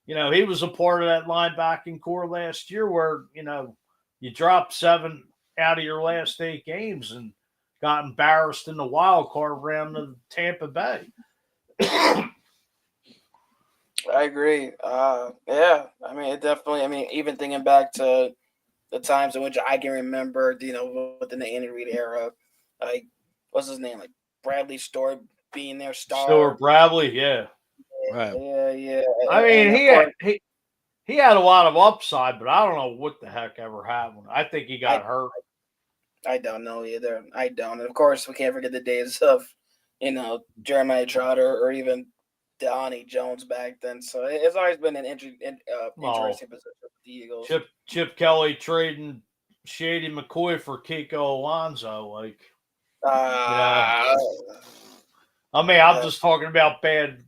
a part of that linebacking core last year where you dropped 7 out of your last 8 games and got embarrassed in the wild card round of Tampa Bay. I agree. Yeah, I mean, it definitely. I mean, even thinking back to the times in which I can remember, within the Andy Reid era, like what's his name, like Bradley Storr being their star. Stuart Bradley, yeah, Right. Yeah. I mean, he had a lot of upside, but I don't know what the heck ever happened. I think he got hurt. I don't know either. I don't. And of course, we can't forget the days of, Jeremiah Trotter or even Donnie Jones back then. So it's always been an interesting position for the Eagles. Chip Kelly trading Shady McCoy for Kiko Alonso, I'm just talking about bad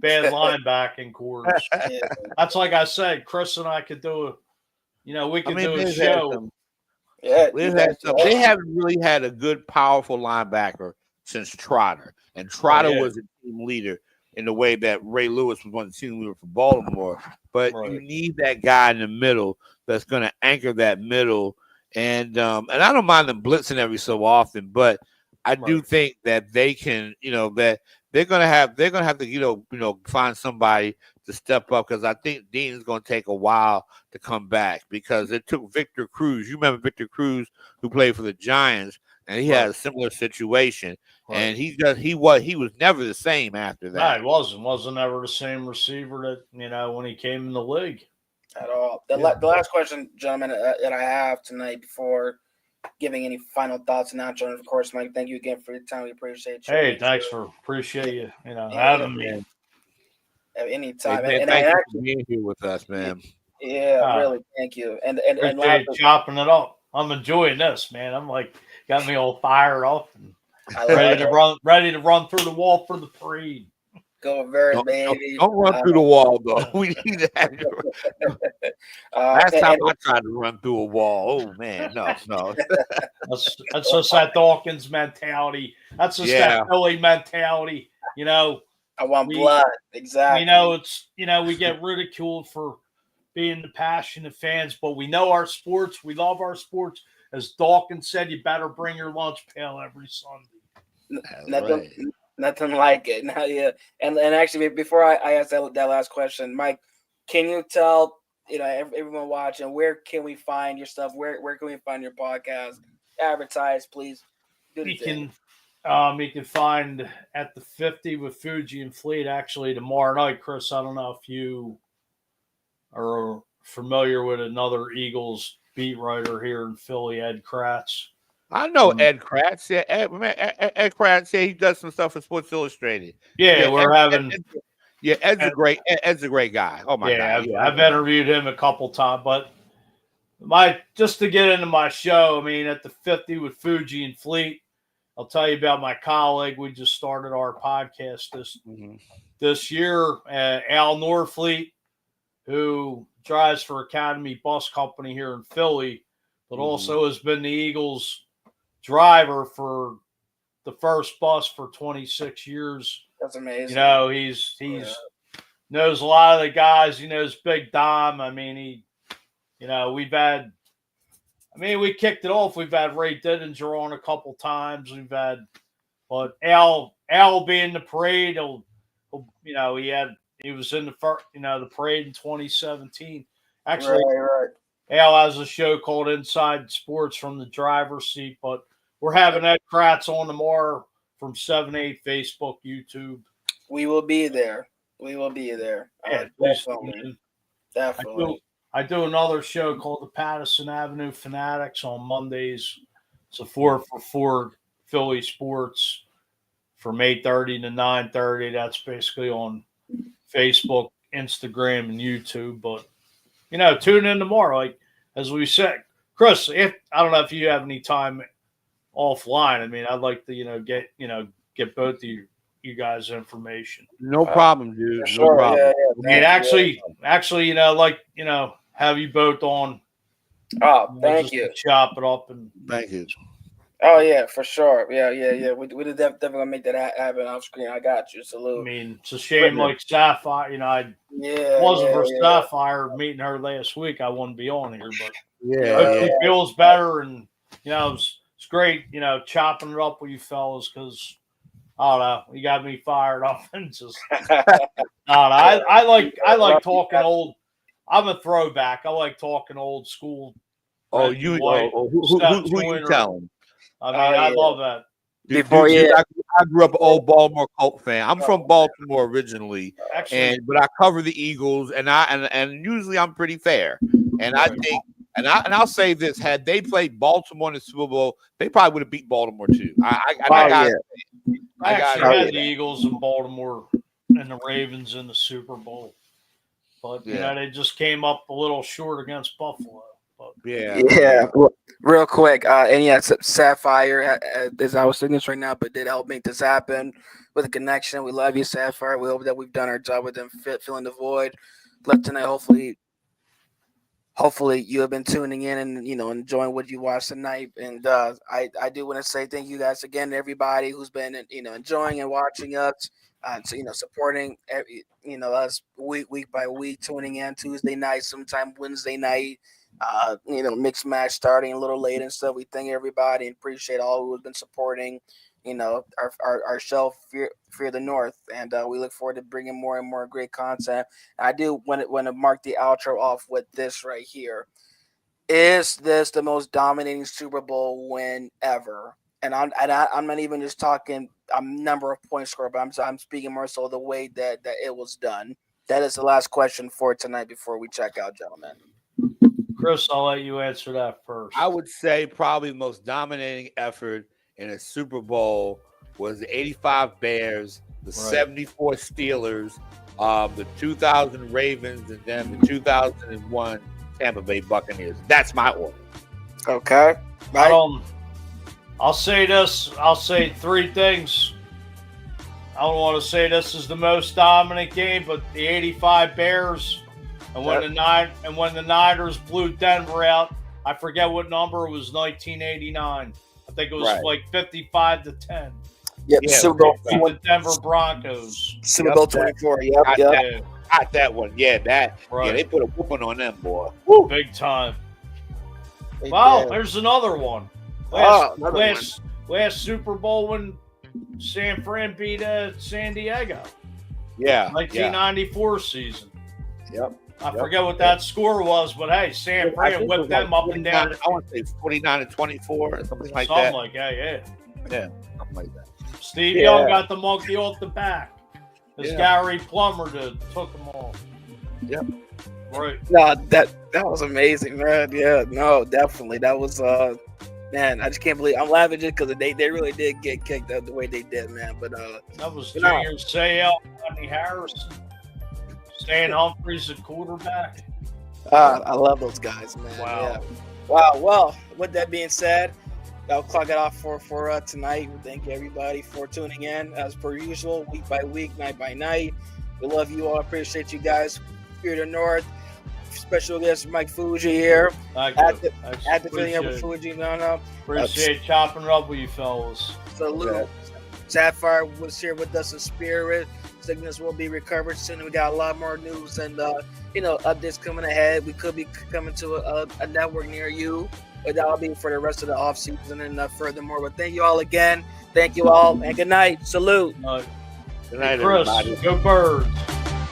linebacking cores. Yeah. That's like I said, Chris and I could do we could do a show. They haven't really had a good, powerful linebacker since Trotter. And Trotter was a team leader in the way that Ray Lewis was one of the team leaders for Baltimore. But you need that guy in the middle that's going to anchor that middle. And I don't mind them blitzing every so often, but I do think that they can, that they're gonna have to, find somebody to step up, because I think Dean is going to take a while to come back, because it took Victor Cruz. You remember Victor Cruz, who played for the Giants, and he had a similar situation, and he was never the same after that. No, he wasn't ever the same receiver that when he came in the league at all. The last question, gentlemen, that I have tonight before giving any final thoughts and outro. And of course, Mike, thank you again for your time. We appreciate you. Hey, thanks appreciate you, having me. At any time. Hey, thank you for being here with us, man. Yeah, really, thank you. And appreciate chopping it up. I'm enjoying this, man. I'm got me all fired up and ready to run through the wall for the parade. Go Bears, baby. Don't run through the wall, though. We need to have you. Last time I tried to run through a wall, oh, man, no. That's just that Dawkins mentality. That's just that Philly mentality, I want blood. Exactly. We get ridiculed for being the passionate fans, but we know our sports. We love our sports. As Dawkins said, you better bring your lunch pail every Sunday. Nothing like it. Now, yeah. And actually, before I ask that last question, Mike, can you tell everyone watching, where can we find your stuff? Where can we find your podcast? Advertise, please. You can find at the 50 with Fuji and Fleet actually tomorrow night. Chris, I don't know if you are familiar with another Eagles beat writer here in Philly, Ed Kratz. I know Ed Kratz. Yeah, Ed Kratz. Yeah, he does some stuff for Sports Illustrated. Ed's a great guy. Oh my God! I've interviewed him a couple times, but just to get into my show, I mean, at the 50 with Fuji and Fleet, I'll tell you about my colleague. We just started our podcast this year, Al Norfleet, who drives for Academy Bus Company here in Philly, but also has been the Eagles driver for the first bus for 26 years. That's amazing. He's knows a lot of the guys. He knows Big Dom. I mean, we kicked it off. We've had Ray Didinger on a couple times. But Al will be in the parade. He was in the parade in 2017. Actually, Al has a show called Inside Sports from the driver's seat, but we're having Ed Kratz on tomorrow from 7-8 Facebook, YouTube. We will be there. Yeah, definitely. I do another show called the Patterson Avenue Fanatics on Mondays. It's a 4-for-4 Philly sports from 8:30 to 9:30. That's basically on Facebook, Instagram, and YouTube. But tune in tomorrow. Like as we said, Chris, I don't know if you have any time offline. I mean, I'd like to get both of you guys information. No problem, dude. Sure, no problem. And actually, have you both on Oh, thank you. Chop it up and Thank you. Oh yeah, for sure. Yeah. We definitely gonna make that happen off screen. I got you. Salute. I mean, it's a shame like Sapphire. You know, I wasn't for Sapphire meeting her last week. I wouldn't be on here, but hopefully it feels better. And you know, it's great. You know, chopping it up with you fellas because I don't know, you got me fired up and just. I like talking old. I'm a throwback. I like talking old school. Oh, who you telling? I mean, I love that. I grew up an old Baltimore Colt fan. I'm from Baltimore originally, but I cover the Eagles, and usually I'm pretty fair. And I think, and I'll say this: had they played Baltimore in the Super Bowl, they probably would have beat Baltimore too. I actually had the Eagles in Baltimore and the Ravens in the Super Bowl, but you know they just came up a little short against Buffalo. Yeah. Well, real quick, and Sapphire is our signature right now, but did help make this happen with a connection. We love you, Sapphire. We hope that we've done our job with them, filling the void left tonight. Hopefully you have been tuning in and enjoying what you watched tonight. And I do want to say thank you guys again to everybody who's been enjoying and watching us. Supporting us week by week, tuning in Tuesday night, sometime Wednesday night. Mixed match starting a little late and stuff. We thank everybody and appreciate all who has been supporting, our show, Fear the North, and we look forward to bringing more and more great content. I do want to mark the outro off with this right here. Is this the most dominating Super Bowl win ever? And I'm not even just talking a number of points scored, but I'm speaking more so the way that it was done. That is the last question for tonight before we check out, gentlemen. Chris, I'll let you answer that first. I would say probably the most dominating effort in a Super Bowl was the 85 Bears, the 74 Steelers, the 2000 Ravens, and then the 2001 Tampa Bay Buccaneers. That's my order. Okay. I'll say this. I'll say three things. I don't want to say this is the most dominant game, but the 85 Bears – and when the Niners blew Denver out, I forget what number, it was 1989. I think it was like 55-10. Yep, Super Bowl the Denver Broncos. Super Bowl 24. Got that one. Yeah, they put a whooping on them, boy. Woo. Big time. There's another one. Last Super Bowl when San Fran beat San Diego. Yeah. 1994 season. Yep. I forget what that score was, but hey, San Fran whipped them up and down. I want to say 49-24 or something like that. Something like that, yeah. Something like that. Steve Young got the monkey off the back. This Gary Plummer took him off. Yep. Right. No, that was amazing, man. Yeah, no, definitely. That was man, I just can't believe I'm laughing just because they really did get kicked out the way they did, man. But that was Junior Seau, Rodney Harrison. Stan Humphries at quarterback. I love those guys, man. Wow. Yeah. Wow. Well, with that being said, that'll clock it off for tonight. We thank everybody for tuning in as per usual, week by week, night by night. We love you all. Appreciate you guys. Fear the North. Special guest Mike Fuji here. At the feeling of Fuji. No. Appreciate chopping it up with you fellas. Salute. Sapphire was here with us in spirit. Sickness will be recovered soon. We got a lot more news and updates coming ahead. We could be coming to a network near you, but that'll be for the rest of the off season and furthermore. But thank you all again. Thank you all and good night. Salute. Good night, Chris. everybody. Go Birds.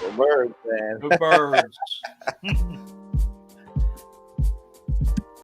Go Birds, man. Go Birds.